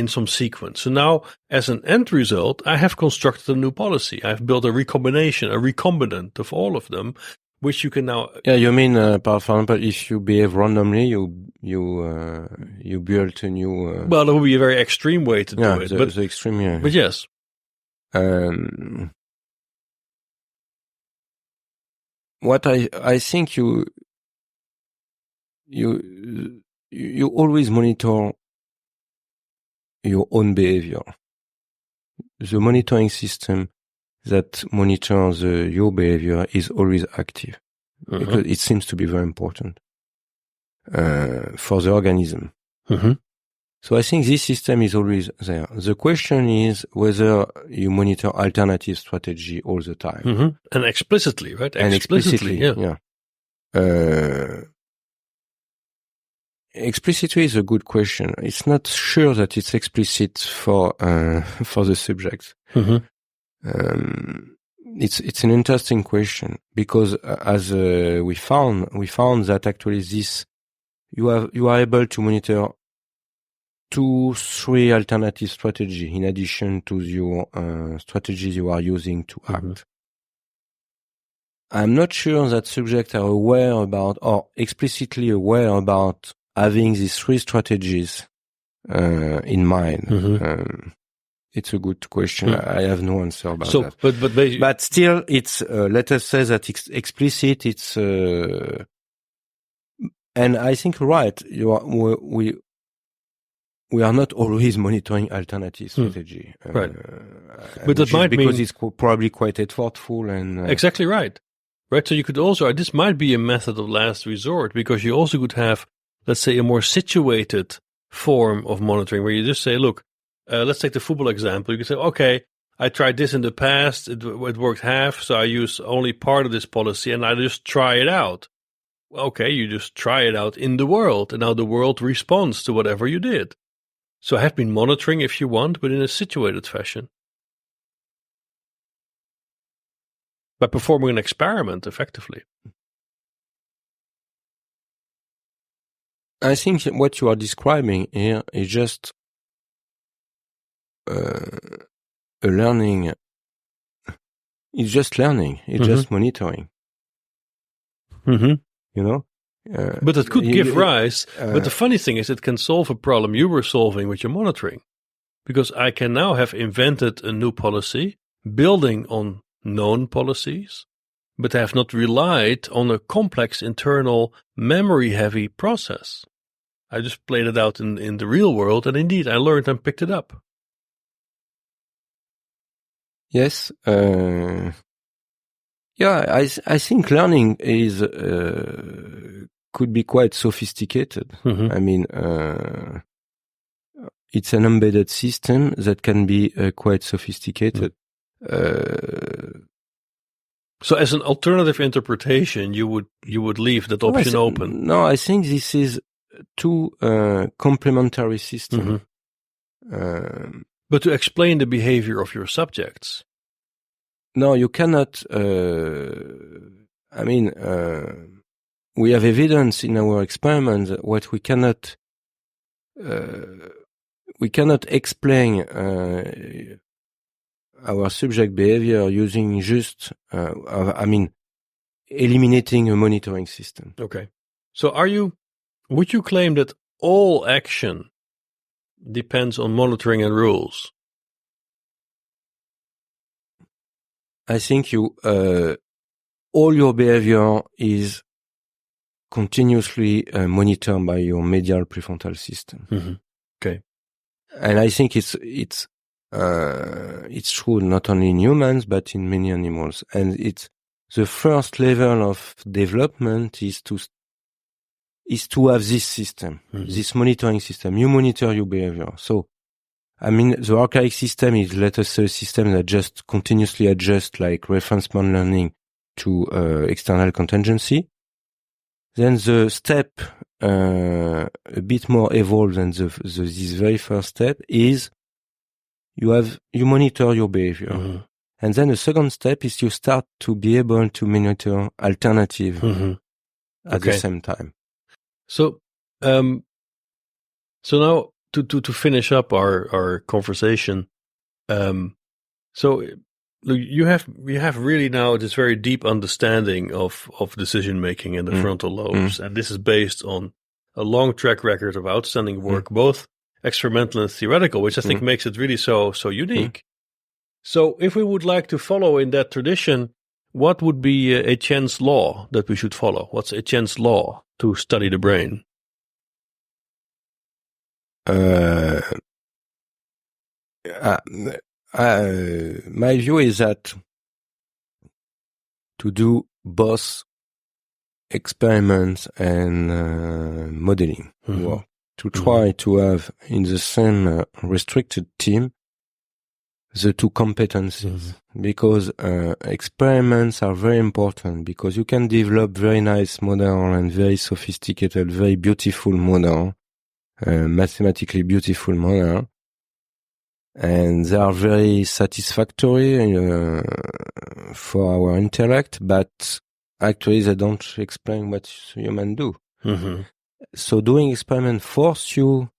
some sequence. So now, as an end result, I have constructed a new policy. I've built a recombination, a recombinant of all of them, which you can now. Yeah, you mean, for example, if you behave randomly, you build a new. Well, that would be a very extreme way to do it. The extreme. Yeah. But yes. What I think you always monitor your own behavior. The monitoring system that monitors your behavior is always active because it seems to be very important for the organism. So I think this system is always there. The question is whether you monitor alternative strategy all the time. And explicitly, right? And explicitly, yeah. Explicitly is a good question. It's not sure that it's explicit for the subjects. It's an interesting question because as we found that actually you are able to monitor 2-3 alternative strategy in addition to your strategies you are using to act. I'm not sure that subjects are aware about or explicitly aware about having these 3 strategies in mind. It's a good question. I have no answer about that. But still, it's let us say that it's explicit. It's and I think right. We are not always monitoring alternative strategy, right? But that might because mean it's probably quite effortful and exactly right. Right. So you could also this might be a method of last resort because you also could have, let's say, a more situated form of monitoring where you just say, look. Let's take the football example. You can say, okay, I tried this in the past. It worked half, so I use only part of this policy and I just try it out. Okay, you just try it out in the world, and now the world responds to whatever you did. So I have been monitoring, if you want, but in a situated fashion. By performing an experiment, effectively. I think what you are describing here is just a learning. It's just learning. It's just monitoring. You know. But it could give rise. But the funny thing is, it can solve a problem you were solving with your monitoring, because I can now have invented a new policy, building on known policies, but have not relied on a complex internal memory-heavy process. I just played it out in the real world, and indeed, I learned and picked it up. Yes. Yeah, I think learning is could be quite sophisticated. I mean, it's an embedded system that can be quite sophisticated. So, as an alternative interpretation, you would leave that option open. No, I think this is 2 complementary systems. But to explain the behavior of your subjects. No, you cannot. We have evidence in our experiments that what we cannot explain our subject behavior using just, eliminating a monitoring system. Okay. So would you claim that all action depends on monitoring and rules? I think all your behavior is continuously monitored by your medial prefrontal system. Okay. And I think it's true not only in humans, but in many animals. And it's the first level of development is to have this system, this monitoring system. You monitor your behavior. So, the archaic system is, let us say, a system that just continuously adjusts, like reference-bound learning, to external contingency. Then the step a bit more evolved than this very first step is you monitor your behavior. And then the second step is you start to be able to monitor alternative at the same time. So now to finish up our conversation, so look, you have really now this very deep understanding of decision making in the frontal lobes, and this is based on a long track record of outstanding work, both experimental and theoretical, which I think makes it really so unique. So, if we would like to follow in that tradition, what would be Etienne's law that we should follow? What's Etienne's law to study the brain? My view is that to do both experiments and modeling work, to try to have in the same restricted team the two competencies, because experiments are very important, because you can develop very nice model and very sophisticated, very beautiful model, mathematically beautiful model, and they are very satisfactory for our intellect, but actually they don't explain what humans do. So doing experiment force you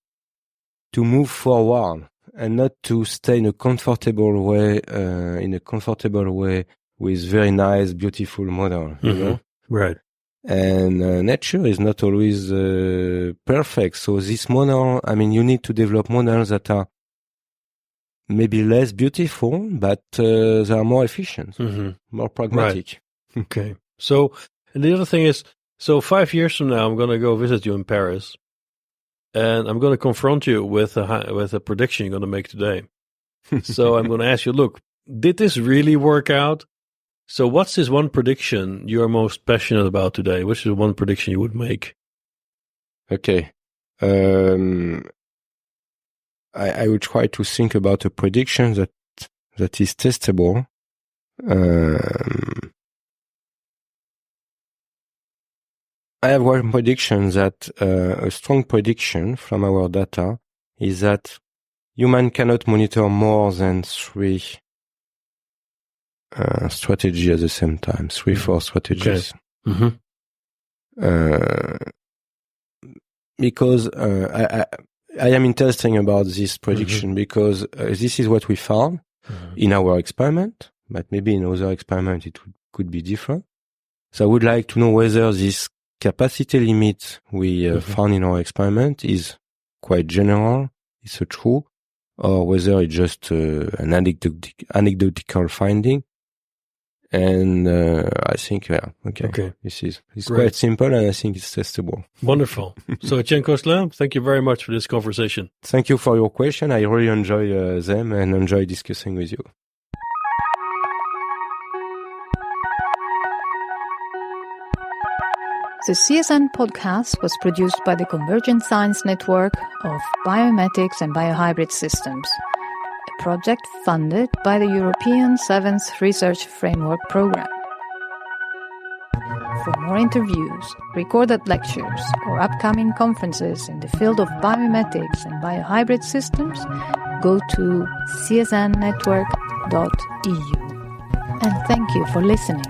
to move forward and not to stay in a comfortable way with very nice, beautiful model, you know? Right. And nature is not always perfect. So this model, I mean, you need to develop models that are maybe less beautiful, but they are more efficient, more pragmatic. Right. Okay. So, and the other thing is, so 5 years from now, I'm going to go visit you in Paris, and I'm going to confront you with a prediction you're going to make today. So I'm going to ask you, look, did this really work out? So what's this one prediction you're most passionate about today? Which is one prediction you would make? Okay. I will try to think about a prediction that is testable. I have one prediction that a strong prediction from our data is that human cannot monitor more than 3 strategies at the same time, 4 strategies. Okay. Because I am interested about this prediction because this is what we found in our experiment, but maybe in other experiments it could be different. So I would like to know whether this capacity limit we found in our experiment is quite general, is it true, or whether it's just an anecdotal finding. And I think, okay. It's quite simple, and I think it's testable. Wonderful. So, Etienne Koechlin, thank you very much for this conversation. Thank you for your question. I really enjoy them and enjoy discussing with you. The CSN podcast was produced by the Convergent Science Network of Biomimetics and Biohybrid Systems, a project funded by the European 7th Research Framework Programme. For more interviews, recorded lectures, or upcoming conferences in the field of biomimetics and biohybrid systems, go to csnnetwork.eu. And thank you for listening.